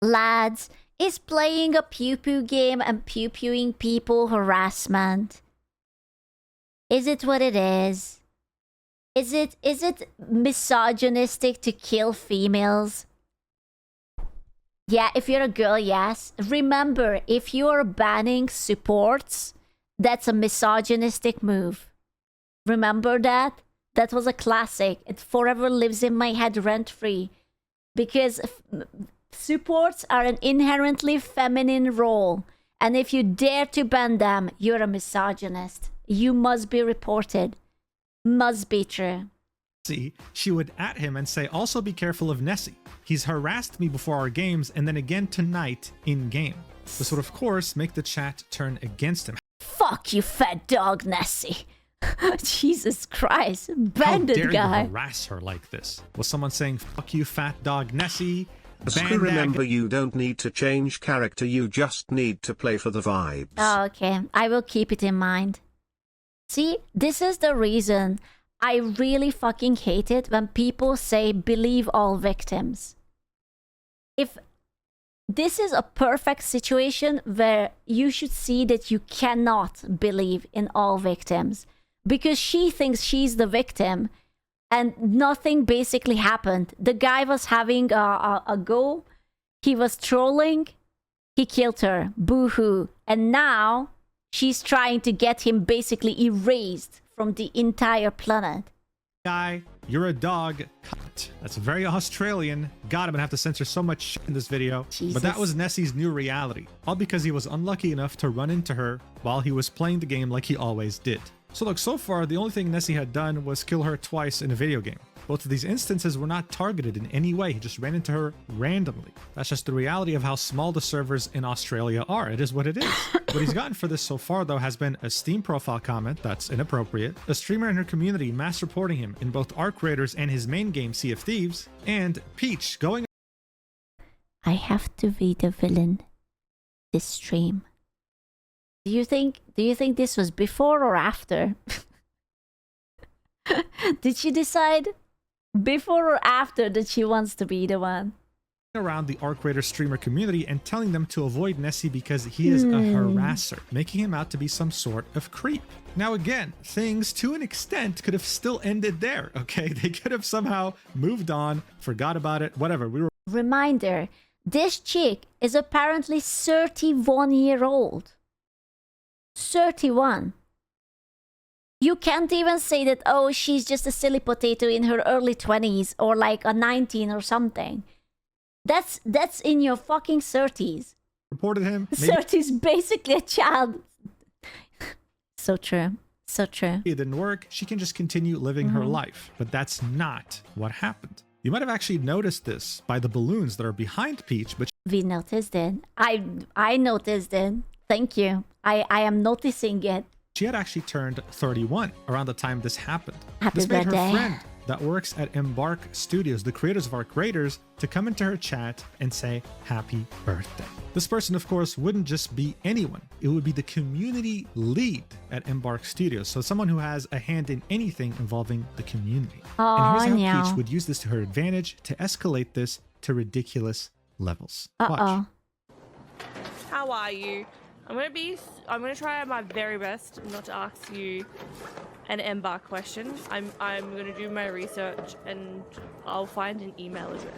Lads, is playing a pew-pew game and pew-pewing people harassment? Is it what it is? Is it misogynistic to kill females? Yeah, if you're a girl, yes. Remember, if you are banning supports, that's a misogynistic move. Remember that? That was a classic. It forever lives in my head rent-free. Because supports are an inherently feminine role. And if you dare to ban them, you're a misogynist. You must be reported. Must be true. She would at him and say, also be careful of Nessie. He's harassed me before our games and then again tonight in-game. This would of course make the chat turn against him. Fuck you, fat dog, Nessie. Jesus Christ, bandit How dare guy. you harass her like this? Was someone saying, fuck you, fat dog, Nessie? Remember, you don't need to change character, you just need to play for the vibes. Oh, okay, I will keep it in mind. See, this is the reason I really fucking hate it when people say believe all victims. If this is a perfect situation where you should see that you cannot believe in all victims because she thinks she's the victim and nothing basically happened. The guy was having a go, he was trolling, he killed her, boo-hoo, and now she's trying to get him basically erased from the entire planet. Guy, you're a dog. Cut. That's very Australian. God, I'm gonna have to censor so much shit in this video. Jesus. But that was Nessie's new reality. All because he was unlucky enough to run into her while he was playing the game like he always did. So look, so far, the only thing Nessie had done was kill her twice in a video game. Both of these instances were not targeted in any way. He just ran into her randomly. That's just the reality of how small the servers in Australia are. It is what it is. What he's gotten for this so far, though, has been a Steam profile comment that's inappropriate, a streamer in her community mass reporting him in both Arc Raiders and his main game, Sea of Thieves, and Peach going... I have to be the villain this stream. Do you think this was before or after? Did she decide before or after that she wants to be the one? Around the Arc Raider streamer community and telling them to avoid Nessie because he is a harasser, making him out to be some sort of creep. Now again, things to an extent could have still ended there, okay? They could have somehow moved on, forgot about it, whatever. Reminder, this chick is apparently 31-year-old. 31. You can't even say that, oh, she's just a silly potato in her early 20s or like a 19 or something. That's in your fucking 30s. Reported him. 30s, basically a child. So true. So true. It didn't work. She can just continue living her life. But that's not what happened. You might have actually noticed this by the balloons that are behind Peach, but We noticed it. I noticed it. Thank you. I am noticing it. she had actually turned 31 around the time this happened. Happy This made birthday. her friend that works at Embark Studios, the creators of Arc Raiders, to come into her chat and say happy birthday. This person, of course, wouldn't just be anyone. It would be the community lead at Embark Studios, so someone who has a hand in anything involving the community. Oh, and here's how no. Peach would use this to her advantage to escalate this to ridiculous levels. Watch. Uh-oh. How are you? I'm gonna try my very best not to ask you an Embark question. I'm gonna do my research and I'll find an email address.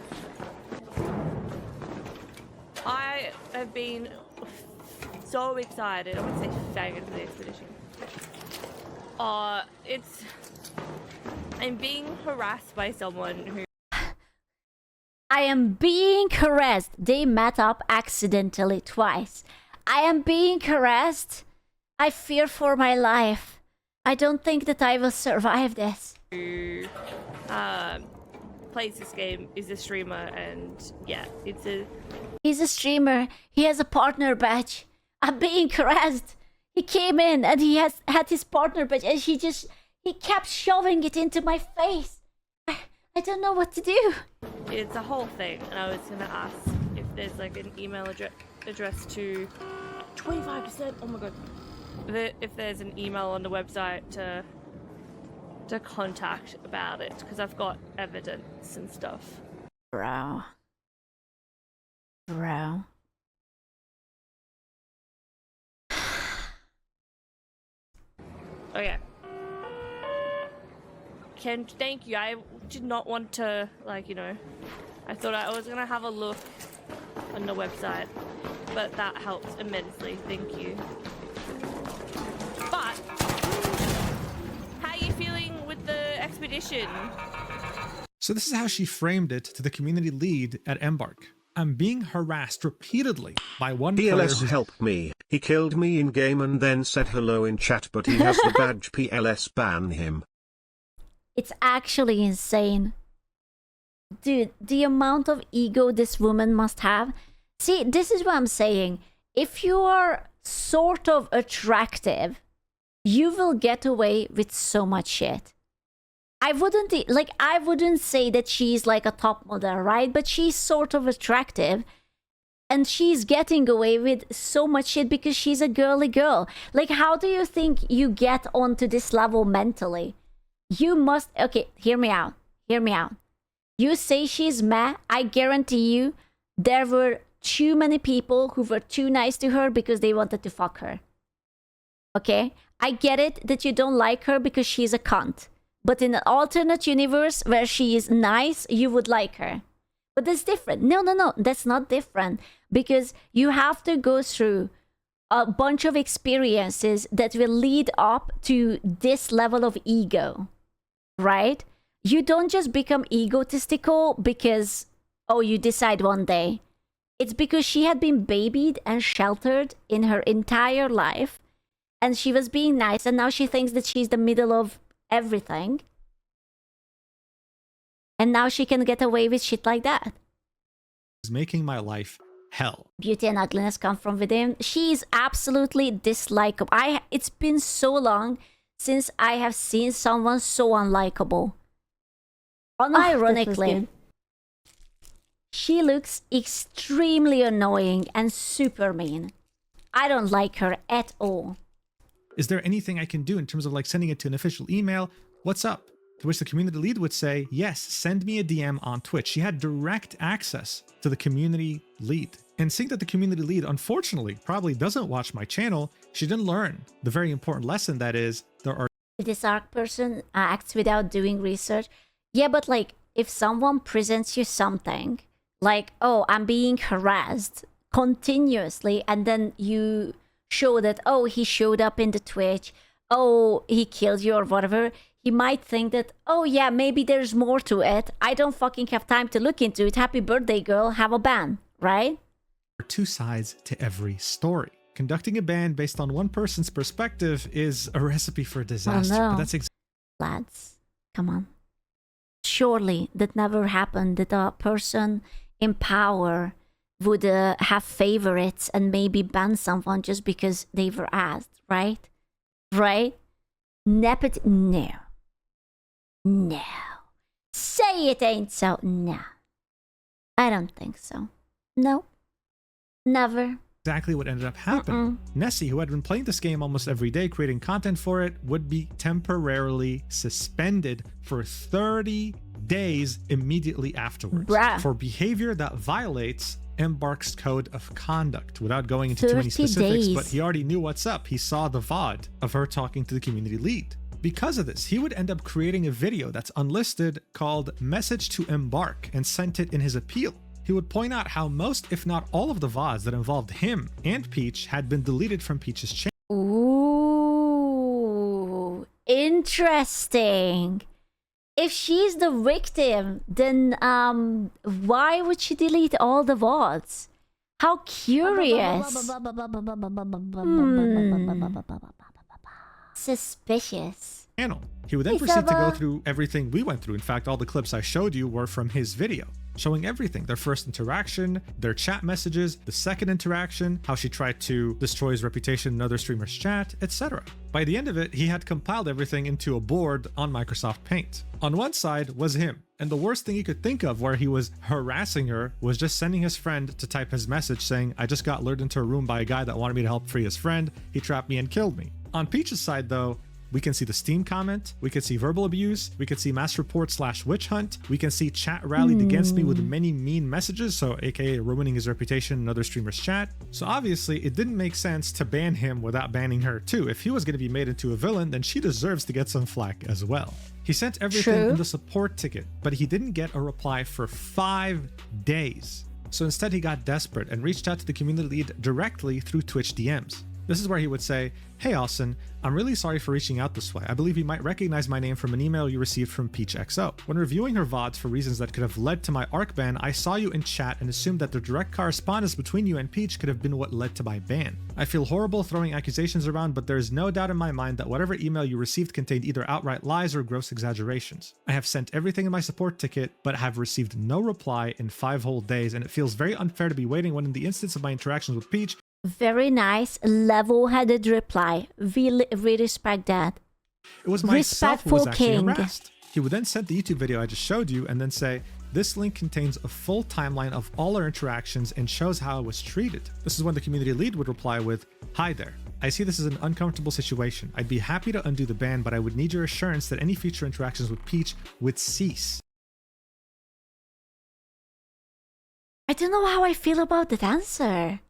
I have been so excited. I wouldn't say faggot for the expedition. I'm being harassed by someone who I am being harassed. They met up accidentally twice. I am being harassed. I fear for my life. I don't think that I will survive this. plays this game is a streamer, and yeah, He's a streamer. He has a partner badge. I'm being harassed. He came in and he had his partner badge and he kept shoving it into my face. I don't know what to do. it's a whole thing, and I was gonna ask if there's like an email address to 25%. Oh my god! If there's an email on the website to contact about it, because I've got evidence and stuff. Bro. Okay. Thank you. I did not want to, I thought I was gonna have a look on the website, but that helps immensely. Thank you. But how are you feeling with the expedition? So this is how she framed it to the community lead at Embark. I'm being harassed repeatedly by one player PLS who's help me. He killed me in game and then said hello in chat, but he has the badge. PLS ban him. It's actually insane. Dude, the amount of ego this woman must have. See, this is what I'm saying. If you are sort of attractive, you will get away with so much shit. I wouldn't say that she's like a top model, right? But she's sort of attractive. And she's getting away with so much shit because she's a girly girl. Like, how do you think you get onto this level mentally? You must... Okay, hear me out. You say she's meh, I guarantee you there were too many people who were too nice to her because they wanted to fuck her. Okay? I get it that you don't like her because she's a cunt. But in an alternate universe where she is nice, you would like her. But that's different. No, that's not different. Because you have to go through a bunch of experiences that will lead up to this level of ego. Right? You don't just become egotistical because, oh, you decide one day. It's because she had been babied and sheltered in her entire life. and she was being nice, and now she thinks that she's the middle of everything. And now she can get away with shit like that. Is making my life hell. Beauty and ugliness come from within. She is absolutely dislikable. It's been so long since I have seen someone so unlikable. Unironically, she looks extremely annoying and super mean. I don't like her at all. Is there anything I can do in terms of like sending it to an official email? What's up? To which the community lead would say, yes, send me a DM on Twitch. She had direct access to the community lead. And seeing that the community lead, unfortunately, probably doesn't watch my channel, she didn't learn the very important lesson that is, there are... This arc person acts without doing research. Yeah, but like, if someone presents you something, like, oh, I'm being harassed continuously, and then you show that, oh, he showed up in the Twitch, oh, he killed you or whatever, he might think that, oh yeah, maybe there's more to it. I don't fucking have time to look into it. Happy birthday, girl. Have a ban, right? There are two sides to every story. Conducting a ban based on one person's perspective is a recipe for disaster. Oh, no. But that's Lads, come on. Surely that never happened, that a person in power would have favorites and maybe ban someone just because they were asked, right? Right? No. No. Say it ain't so. No. I don't think so. No. Never. exactly what ended up happening. Nessie, who had been playing this game almost every day, creating content for it, would be temporarily suspended for 30 days immediately afterwards for behavior that violates Embark's code of conduct. Without going into too many specifics, but he already knew what's up. He saw the VOD of her talking to the community lead. Because of this, he would end up creating a video that's unlisted called Message to Embark and sent it in his appeal. He would point out how most, if not all, of the VODs that involved him and Peach had been deleted from Peach's channel. Ooh, interesting. If she's the victim, then why would she delete all the VODs? How curious. Suspicious. He would then proceed to go through everything we went through. In fact, all the clips I showed you were from his video, showing everything: their first interaction, their chat messages, the second interaction, how she tried to destroy his reputation in other streamers' chat, etc. By the end of it, he had compiled everything into a board on Microsoft Paint. On one side was him, and the worst thing he could think of where he was harassing her was just sending his friend to type his message saying, "I just got lured into a room by a guy that wanted me to help free his friend. He trapped me and killed me." On Peach's side, though, we can see the Steam comment, we can see verbal abuse, we can see mass report / witch hunt, we can see chat rallied against me with many mean messages, so aka ruining his reputation in other streamers' chat. So obviously it didn't make sense to ban him without banning her too. If he was going to be made into a villain, then she deserves to get some flack as well. He sent everything in the support ticket, but he didn't get a reply for 5 days. So instead he got desperate and reached out to the community lead directly through Twitch DMs. This is where he would say, "Hey Austin, I'm really sorry for reaching out this way. I believe you might recognize my name from an email you received from Peach XO. When reviewing her VODs for reasons that could have led to my ARC ban, I saw you in chat and assumed that the direct correspondence between you and Peach could have been what led to my ban. I feel horrible throwing accusations around, but there is no doubt in my mind that whatever email you received contained either outright lies or gross exaggerations. I have sent everything in my support ticket, but have received no reply in 5 whole days, and it feels very unfair to be waiting when in the instance of my interactions with Peach." Very nice, level-headed reply. We respect that. It was myself who was actually King. harassed. He would then send the YouTube video I just showed you and then say, "This link contains a full timeline of all our interactions and shows how I was treated." This is when the community lead would reply with, "Hi there. I see this is an uncomfortable situation. I'd be happy to undo the ban, but I would need your assurance that any future interactions with Peach would cease." I don't know how I feel about that answer.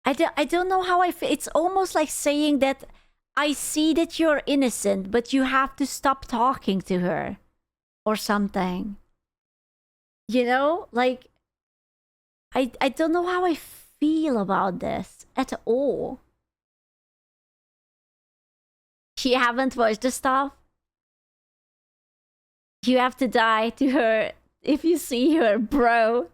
I don't know how I feel. It's almost like saying that I see that you're innocent, but you have to stop talking to her or something. You know, like, I don't know how I feel about this at all. You haven't watched the stuff? You have to die to her if you see her, bro.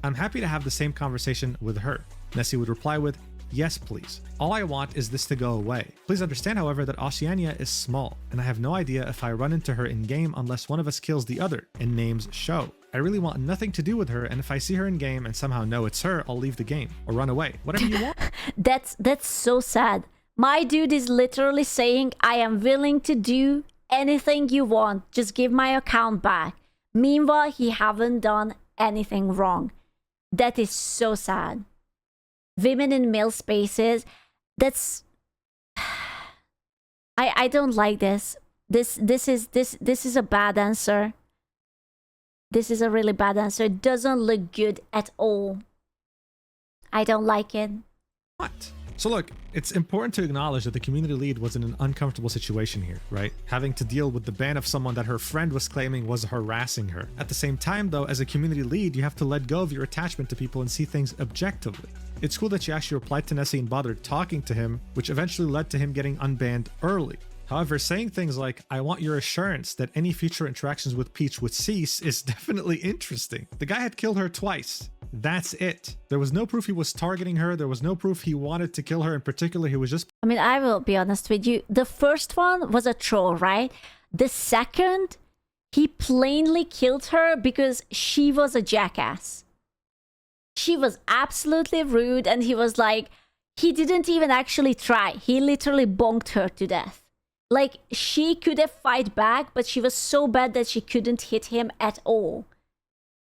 I'm happy to have the same conversation with her. Nessie would reply with, Yes, please. All I want is this to go away. Please understand, however, that Oceania is small, and I have no idea if I run into her in-game unless one of us kills the other, and names show. I really want nothing to do with her, and if I see her in-game and somehow know it's her, I'll leave the game, or run away. Whatever you want. That's so sad. My dude is literally saying, I am willing to do anything you want. Just give my account back. Meanwhile, he haven't done anything wrong. That is so sad. Women in male spaces, that's... I don't like this. This is a bad answer. This is a really bad answer. It doesn't look good at all. I don't like it. What? So look, it's important to acknowledge that the community lead was in an uncomfortable situation here, right? Having to deal with the ban of someone that her friend was claiming was harassing her. At the same time though, as a community lead, you have to let go of your attachment to people and see things objectively. It's cool that she actually replied to Nessie and bothered talking to him, which eventually led to him getting unbanned early. However, saying things like, I want your assurance that any future interactions with Peach would cease is definitely interesting. The guy had killed her twice. That's it. There was no proof he was targeting her. There was no proof he wanted to kill her in particular. He was just... I mean, I will be honest with you. The first one was a troll, right? The second, he plainly killed her because she was a jackass. She was absolutely rude, and he was like, he didn't even actually try. He literally bonked her to death. Like, she could have fight back, but she was so bad that she couldn't hit him at all.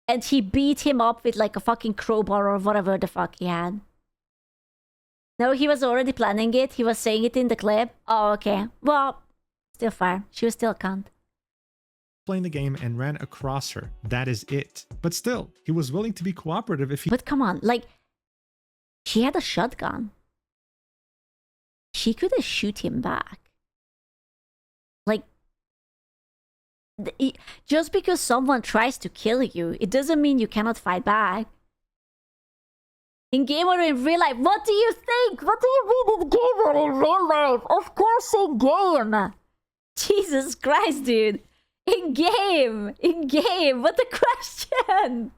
And he beat him up with like a fucking crowbar or whatever the fuck he had. No, he was already planning it. He was saying it in the clip. Oh, okay. Well, still fire. She was still a cunt. Playing the game and ran across her. That is it. But still, he was willing to be cooperative if he... But come on, like, she had a shotgun. She could have shoot him back. Like, just because someone tries to kill you, it doesn't mean you cannot fight back. In game or in real life, what do you think? What do you mean in game or in real life? Of course in game. Jesus Christ, dude. In game. In game. What a question.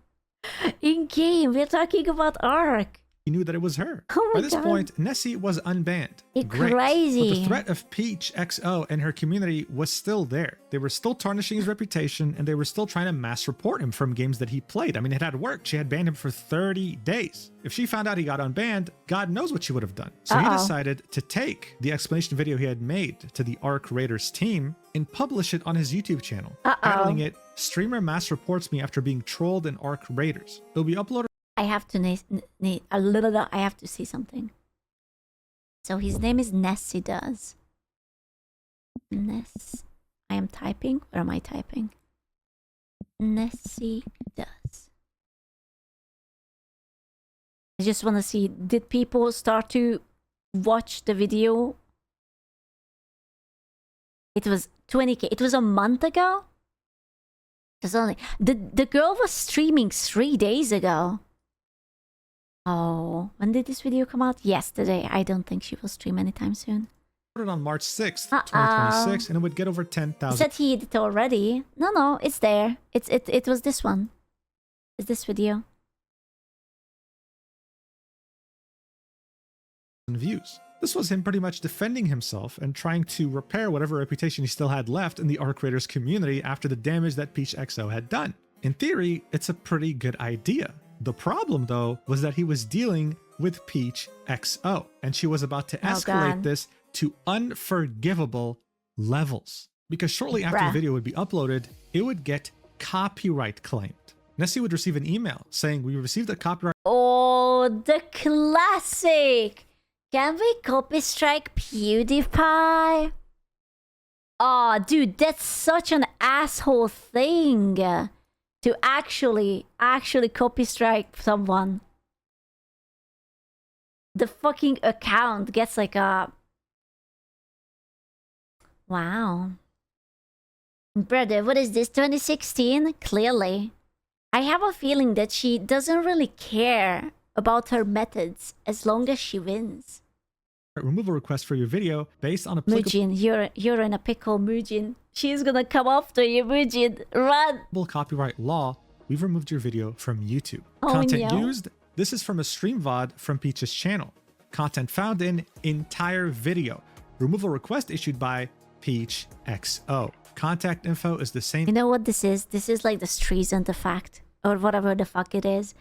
In game. We're talking about Ark. He knew that it was her. Oh my By this God. point, Nessie was unbanned. It's Great. crazy. But the threat of Peach XO and her community was still there. They were still tarnishing his reputation, and they were still trying to mass report him from games that he played. I mean, it had worked. She had banned him for 30 days. If she found out he got unbanned, God knows what she would have done. So he decided to take the explanation video he had made to the Ark Raiders team and publish it on his YouTube channel, titling it, Streamer Mass Reports Me After Being Trolled in Ark Raiders. It'll be uploaded. I have to I have to see something. So his name is Nessie Does. Ness. I am typing. Where am I typing? Nessie Does. I just want to see, did people start to watch the video? It was 20K. It was a month ago? It was only... The girl was streaming 3 days ago. Oh, when did this video come out? Yesterday. I don't think she will stream anytime soon. On March 6th, 2026, and it would get over 10,000 He said he did it already. No, it's there. It was this one. It's this video. views. This was him pretty much defending himself and trying to repair whatever reputation he still had left in the Ark Raiders community after the damage that Peach XO had done. In theory, it's a pretty good idea. The problem, though, was that he was dealing with Peach XO, and she was about to escalate this to unforgivable levels. Because shortly after the video would be uploaded, it would get copyright claimed. Nessie would receive an email saying, "We received a copyright." Oh, the classic! Can we copy strike PewDiePie? Oh, dude, that's such an asshole thing to actually copy strike someone. The fucking account gets like a... Wow. Brother, what is this, 2016? Clearly. I have a feeling that she doesn't really care about her methods as long as she wins. Removal request for your video based on Mujin, you're in a pickle, Mujin. She's gonna come after you, Mujin. Run! Copyright law. We've removed your video from YouTube. Oh, Content no. used. This is from a stream VOD from Peach's channel. content found in entire video. Removal request issued by Peach XO. Contact info is the same. You know what this is? This is like the Streisand effect, or whatever the fuck it is.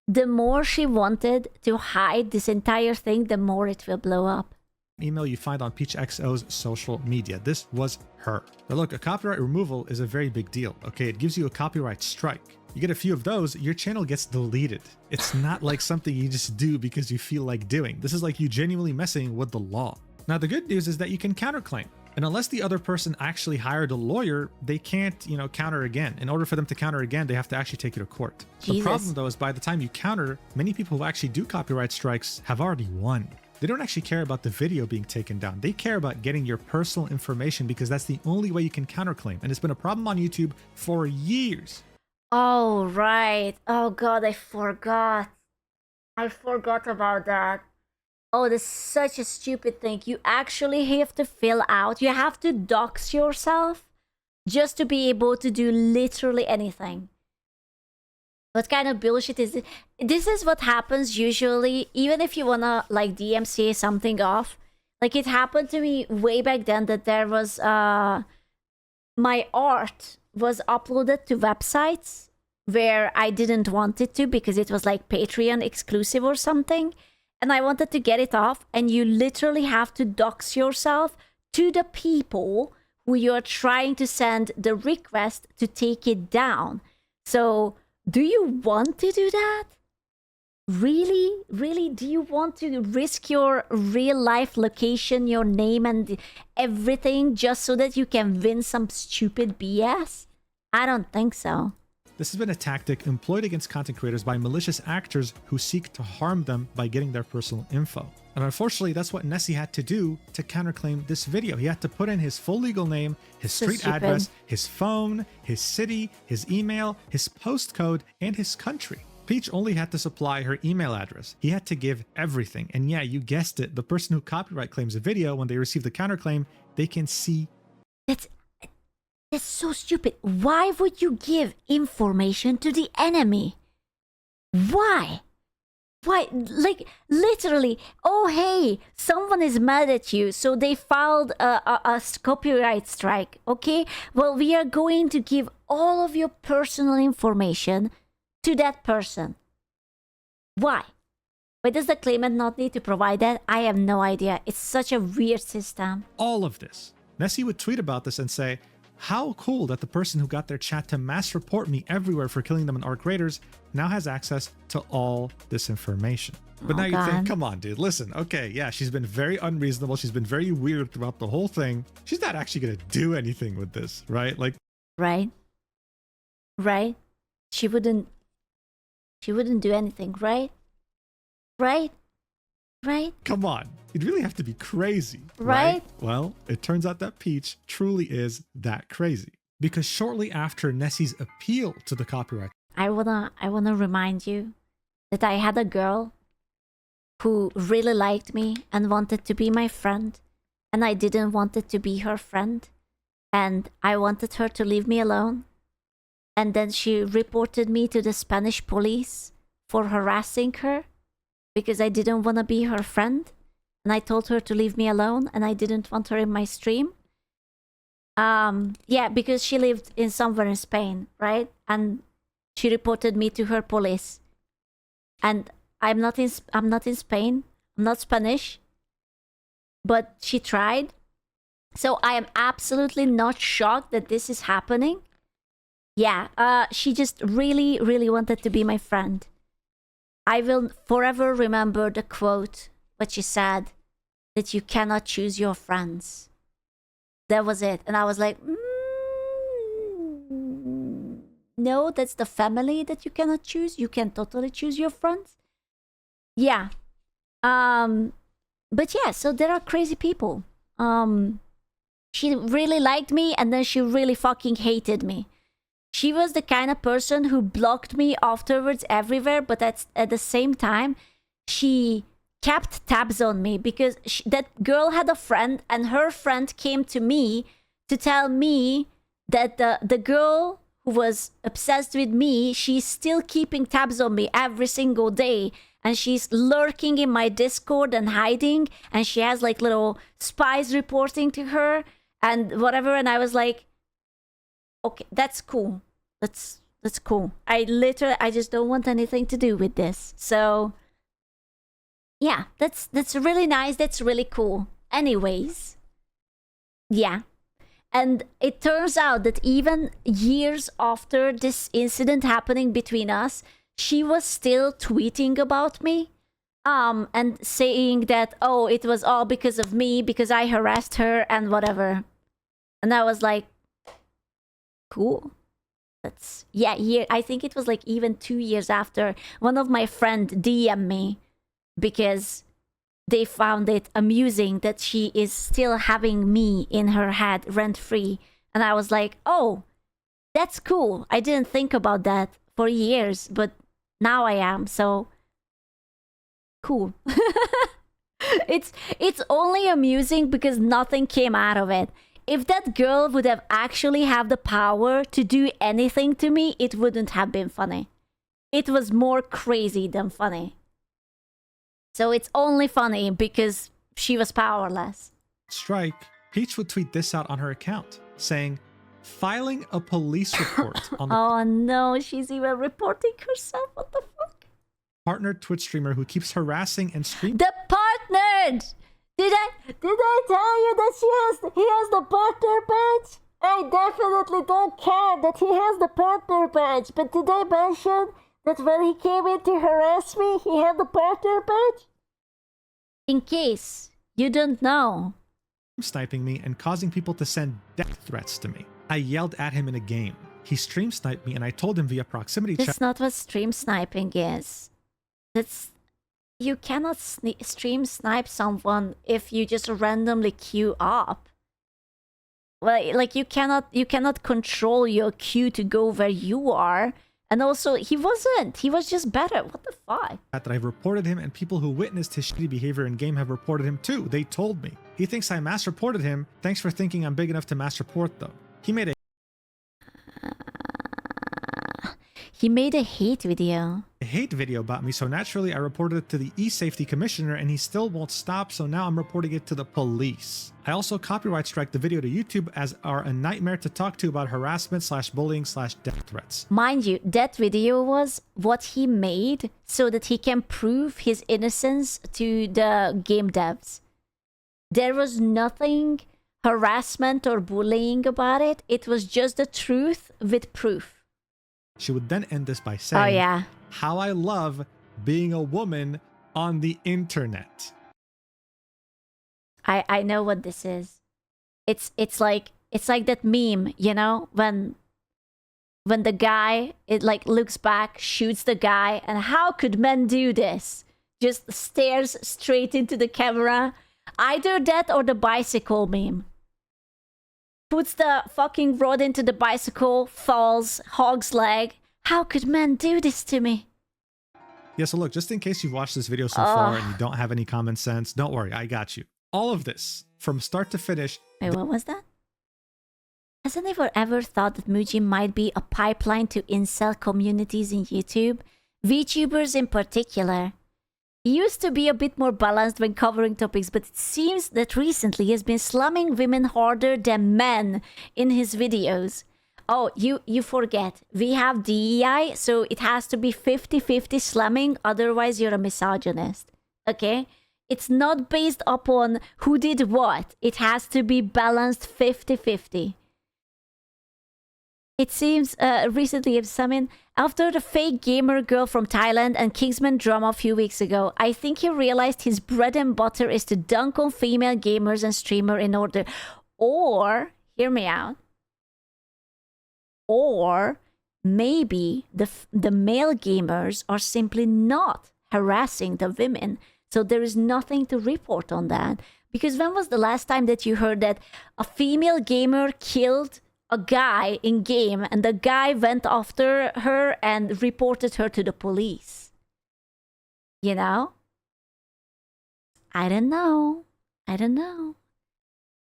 The more she wanted to hide this entire thing, the more it will blow up. Email you find on Peach XO's social media. This was her. Now look, a copyright removal is a very big deal, okay? It gives you a copyright strike. You get a few of those, your channel gets deleted. It's not like something you just do because you feel like doing. This is like you genuinely messing with the law. Now the good news is that you can counterclaim. And unless the other person actually hired a lawyer, they can't, counter again. In order for them to counter again, they have to actually take you to court. Jesus. The problem though is by the time you counter, many people who actually do copyright strikes have already won. They don't actually care about the video being taken down. They care about getting your personal information because that's the only way you can counterclaim. And it's been a problem on YouTube for years. Oh, right. Oh, God, I forgot. I forgot about that. Oh, that's such a stupid thing. You actually have to fill out. You have to dox yourself just to be able to do literally anything. What kind of bullshit is this? This is what happens usually, even if you wanna like DMCA something off. Like it happened to me way back then that there was my art was uploaded to websites where I didn't want it to because it was like Patreon exclusive or something. And I wanted to get it off, and you literally have to dox yourself to the people who you're trying to send the request to take it down. So do you want to do that? Really? Really? Do you want to risk your real life location, your name and everything just so that you can win some stupid BS? I don't think so. This has been a tactic employed against content creators by malicious actors who seek to harm them by getting their personal info. And unfortunately, that's what Nessie had to do to counterclaim this video. He had to put in his full legal name, his street address, his phone, his city, his email, his postcode, and his country. Peach only had to supply her email address. He had to give everything. And yeah, you guessed it, the person who copyright claims a video, when they receive the counterclaim, they can see. That's so stupid. Why would you give information to the enemy? Why? Why? Like, literally, oh, hey, someone is mad at you, so they filed a copyright strike, okay? Well, we are going to give all of your personal information to that person. Why? Why does the claimant not need to provide that? I have no idea. It's such a weird system. All of this. Nessie would tweet about this and say, how cool that the person who got their chat to mass report me everywhere for killing them in Arc Raiders now has access to all this information. But now you think, come on, dude, listen, okay, yeah, she's been very unreasonable. She's been very weird throughout the whole thing. She's not actually going to do anything with this, right? Like, right? Right? She wouldn't do anything, right? Right? Right? Come on. You'd really have to be crazy. Right? Well, it turns out that Peach truly is that crazy. Because shortly after Nessie's appeal to the copyright, I wanna remind you that I had a girl who really liked me and wanted to be my friend, and I didn't want it to be her friend, and I wanted her to leave me alone. And then she reported me to the Spanish police for harassing her because I didn't want to be her friend. And I told her to leave me alone, and I didn't want her in my stream. Yeah, because she lived in somewhere in Spain, right? And she reported me to her police. And I'm not in Spain. I'm not Spanish. But she tried. So I am absolutely not shocked that this is happening. Yeah, she just really, really wanted to be my friend. I will forever remember the quote, what she said, that you cannot choose your friends. That was it. And I was like, no, that's the family that you cannot choose. You can totally choose your friends. Yeah. But yeah, so there are crazy people. She really liked me, and then she really fucking hated me. She was the kind of person who blocked me afterwards everywhere, but at the same time, she kept tabs on me because that girl had a friend, and her friend came to me to tell me that the girl who was obsessed with me, she's still keeping tabs on me every single day. and she's lurking in my Discord and hiding, and she has like little spies reporting to her and whatever. And I was like, okay, that's cool. That's cool. I just don't want anything to do with this. So yeah, that's really nice. That's really cool. Anyways, yeah. And it turns out that even years after this incident happening between us, she was still tweeting about me, and saying that, oh, it was all because of me, because I harassed her and whatever. And I was like, cool. That's, yeah, I think it was like even 2 years after, one of my friend DM'd me because they found it amusing that she is still having me in her head rent-free. And I was like, oh, that's cool. I didn't think about that for years, but now I am, so cool. It's only amusing because nothing came out of it. If that girl would have actually have the power to do anything to me, it wouldn't have been funny. It was more crazy than funny. So it's only funny because she was powerless. Strike, Peach would tweet this out on her account, saying, filing a police report on the Oh no, she's even reporting herself. What the fuck? partnered Twitch streamer who keeps harassing and streaming. The partnered! Did I tell you that he has the partner badge? I definitely don't care that he has the partner badge, but did I mention that when he came in to harass me, he had the partner badge? In case you don't know. Sniping me and causing people to send death threats to me. I yelled at him in a game. He stream sniped me and I told him via proximity chat. That's not what stream sniping is. You cannot stream snipe someone if you just randomly queue up. Well, like you cannot control your queue to go where you are. And also, he wasn't. He was just better. What the fuck? That I've reported him, and people who witnessed his shitty behavior in game have reported him too. They told me. He thinks I mass reported him. Thanks for thinking I'm big enough to mass report though. He made a hate video. A hate video about me, so naturally I reported it to the e-safety commissioner and he still won't stop, so now I'm reporting it to the police. I also copyright strike the video to YouTube as are a nightmare to talk to about harassment / bullying / death threats. Mind you, that video was what he made so that he can prove his innocence to the game devs. There was nothing harassment or bullying about it. It was just the truth with proof. She would then end this by saying, oh yeah, how I love being a woman on the internet. I know what this is. It's like that meme, you know, when the guy looks back, shoots the guy, and how could men do this? Just stares straight into the camera. Either that or the bicycle meme. Puts the fucking rod into the bicycle, falls, hog's leg. How could men do this to me? Yeah, so look, just in case you've watched this video so far and you don't have any common sense, don't worry, I got you. All of this, from start to finish. Wait, what was that? Has anyone ever thought that Muji might be a pipeline to incel communities in YouTube? VTubers in particular. He used to be a bit more balanced when covering topics, but it seems that recently he has been slamming women harder than men in his videos. Oh, you forget. We have DEI, so it has to be 50-50 slamming, otherwise you're a misogynist. Okay? It's not based upon who did what. It has to be balanced 50-50. It seems recently, after the fake gamer girl from Thailand and Kingsman drama a few weeks ago, I think he realized his bread and butter is to dunk on female gamers and streamers in order, or, hear me out, or maybe the male gamers are simply not harassing the women, so there is nothing to report on that. Because when was the last time that you heard that a female gamer killed a guy in game and the guy went after her and reported her to the police? You know? I don't know.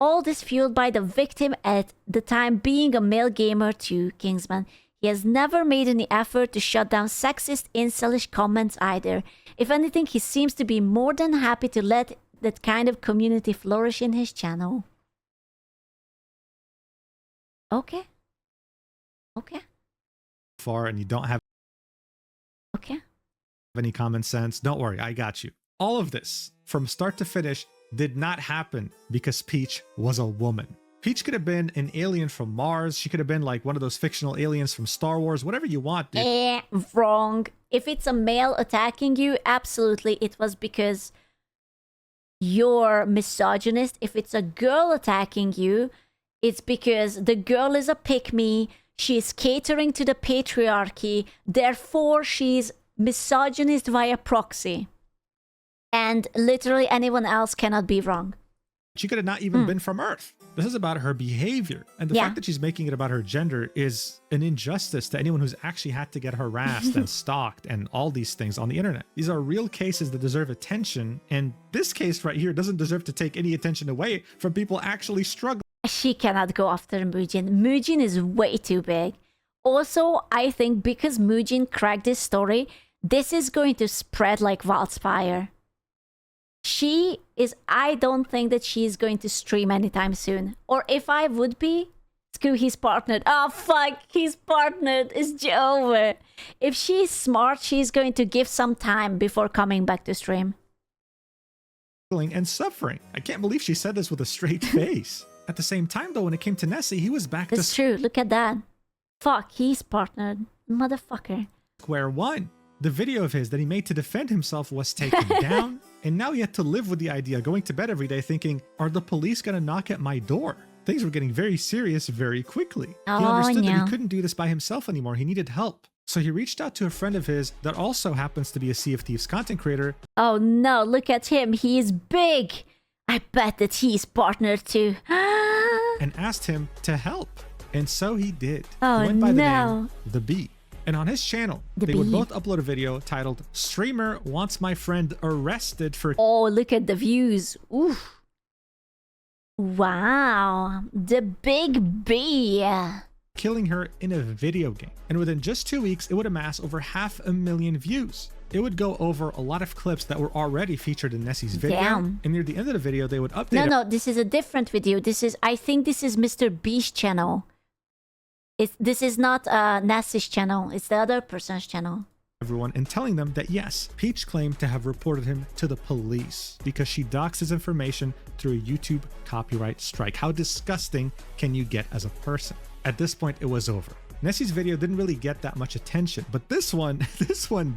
All this fueled by the victim at the time being a male gamer too, Kingsman. He has never made any effort to shut down sexist, incelish comments either. If anything, he seems to be more than happy to let that kind of community flourish in his channel. Okay. Okay. Far and you don't have Okay. any common sense, don't worry, I got you. All of this, from start to finish, did not happen because Peach was a woman. Peach could have been an alien from Mars. She could have been like one of those fictional aliens from Star Wars, whatever you want, dude. Wrong. If it's a male attacking you, absolutely, it was because you're misogynist. If it's a girl attacking you, it's because the girl is a pick-me. She's catering to the patriarchy. Therefore, she's misogynist via proxy. And literally anyone else cannot be wrong. She could have not even been from Earth. This is about her behavior. And the fact that she's making it about her gender is an injustice to anyone who's actually had to get harassed and stalked and all these things on the internet. These are real cases that deserve attention. And this case right here doesn't deserve to take any attention away from people actually struggling. She cannot go after Muujin. Muujin is way too big. Also, I think because Muujin cracked this story, this is going to spread like wildfire. I don't think that she's going to stream anytime soon. Or if I would be, Screw, he's partnered. Oh, fuck, he's partnered. It's over. If she's smart, she's going to give some time before coming back to stream. And suffering. I can't believe she said this with a straight face. At the same time, though, when it came to Nessie, he was back That's true. Look at that. Fuck, he's partnered. Motherfucker. square one. The video of his that he made to defend himself was taken down, and now he had to live with the idea, going to bed every day thinking, are the police gonna knock at my door? Things were getting very serious very quickly. He understood that he couldn't do this by himself anymore. He needed help. So he reached out to a friend of his that also happens to be a Sea of Thieves content creator. Oh no, look at him. He's big. I bet that he's partnered too. And asked him to help. And so he did. Oh, he went by the no. name The Bee. And on his channel, they would both upload a video titled Streamer Wants My Friend Arrested for... Oh, look at the views. Oof. Wow. The Big B. killing her in a video game. And within just 2 weeks, it would amass over 500,000 views. It would go over a lot of clips that were already featured in Nessie's video. Damn. And near the end of the video, they would update No, this is a different video. I think this is Mr. B's channel. This is not Nessie's channel. It's the other person's channel. everyone and telling them that yes, Peach claimed to have reported him to the police because she doxed his information through a YouTube copyright strike. How disgusting can you get as a person? At this point, it was over. Nessie's video didn't really get that much attention, but this one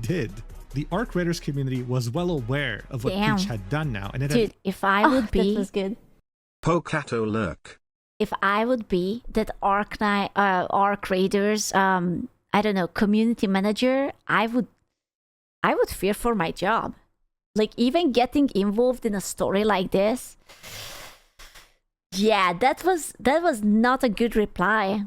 did. The Arc Raiders community was well aware of what Peach had done now, and it Dude, if I would be... That was good. Pokato lurk. If I would be that Arc Raiders, I don't know, community manager, I would fear for my job. Like, even getting involved in a story like this, yeah, that was not a good reply.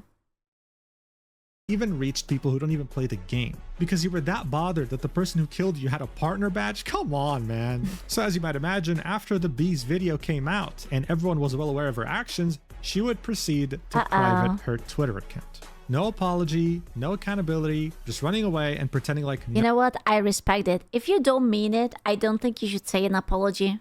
Even reached people who don't even play the game because you were that bothered that the person who killed you had a partner badge. Come on, man. So as you might imagine, after the Bee's video came out and everyone was well aware of her actions, she would proceed to private her Twitter account. No apology, no accountability, just running away and pretending like... You know what? I respect it. If you don't mean it, I don't think you should say an apology.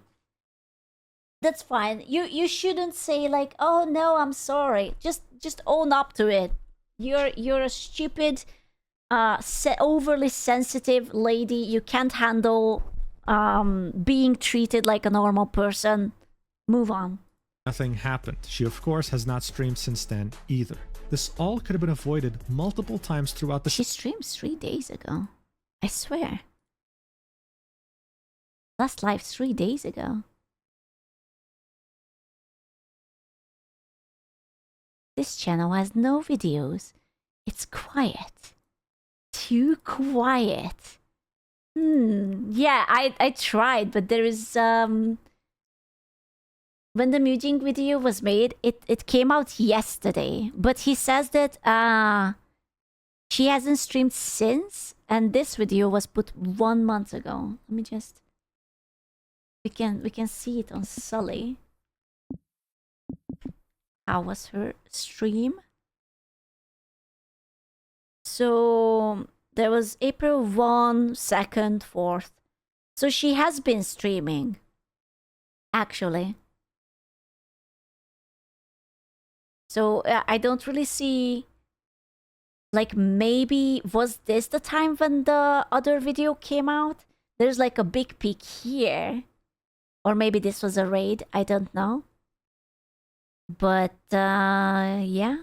That's fine. You shouldn't say like, oh no, I'm sorry. Just own up to it. You're a stupid, overly sensitive lady. You can't handle being treated like a normal person. Move on. Nothing happened. She, of course, has not streamed since then either. This all could have been avoided multiple times throughout the... She streamed 3 days ago. I swear. Last live 3 days ago. This channel has no videos. It's quiet. Too quiet. Yeah, I tried, but there is when the Mujing video was made, it came out yesterday. But he says that she hasn't streamed since, and this video was put 1 month ago. Let me just... We can see it on Sully. How was her stream? So there was April 1, 2nd, 4th. So she has been streaming, actually. So I don't really see, like, maybe was this the time when the other video came out? There's like a big peak here. Or maybe this was a raid, I don't know. But yeah.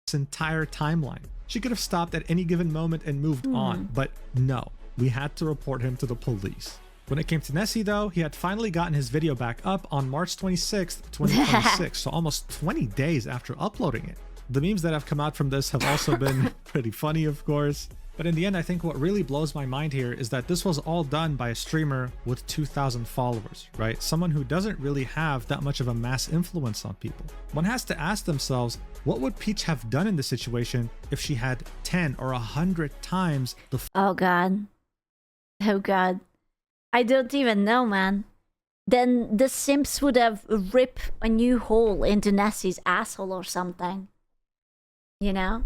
This entire timeline. She could have stopped at any given moment and moved on, but no, we had to report him to the police. When it came to Nessie though, he had finally gotten his video back up on March 26th, 2026, so almost 20 days after uploading it. The memes that have come out from this have also been pretty funny, of course. But in the end, I think what really blows my mind here is that this was all done by a streamer with 2,000 followers, right? Someone who doesn't really have that much of a mass influence on people. One has to ask themselves, what would Peach have done in this situation if she had 10 or 100 times the... Oh god. Oh god. I don't even know, man. Then the simps would have ripped a new hole into Nessie's asshole or something. You know?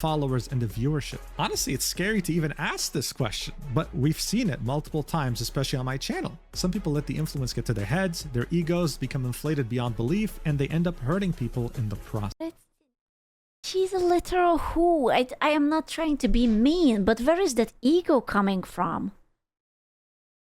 followers and the viewership. Honestly, it's scary to even ask this question, but we've seen it multiple times, especially on my channel. Some people let the influence get to their heads, their egos become inflated beyond belief, and they end up hurting people in the process. She's a literal who. I am not trying to be mean, but where is that ego coming from?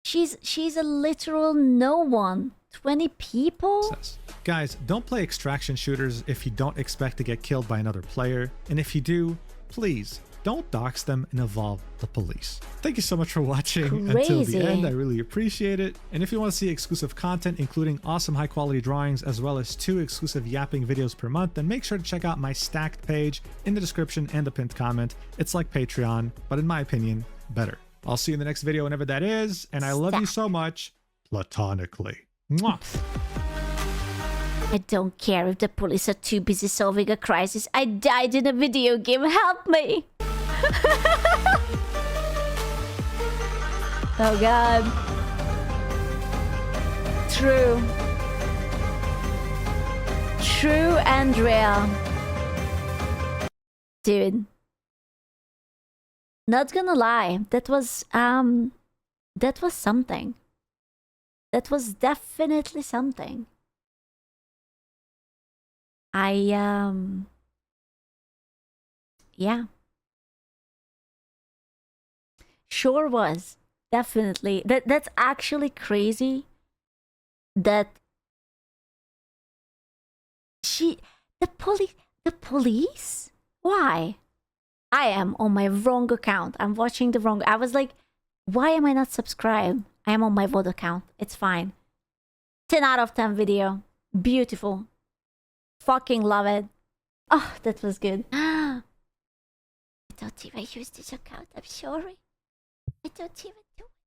She's a literal no one. 20 people? Guys, don't play extraction shooters if you don't expect to get killed by another player. And if you do, please don't dox them and involve the police. Thank you so much for watching until the end. I really appreciate it. And if you want to see exclusive content, including awesome high quality drawings, as well as 2 exclusive yapping videos per month, then make sure to check out my stacked page in the description and the pinned comment. It's like Patreon, but in my opinion, better. I'll see you in the next video whenever that is. And I love you so much, platonically. Mwah. I don't care if the police are too busy solving a crisis. I died in a video game. Help me! Oh god. True. True and real. Dude. Not gonna lie. That was something. That was definitely something. Yeah. Sure was. Definitely. That's actually crazy. That the police? Why? I am on my wrong account. I'm watching the wrong. I was like, why am I not subscribed? I am on my VOD account. It's fine. 10 out of 10 video. Beautiful. Fucking love it. Oh, that was good. I don't even use this account. I'm sorry. I don't even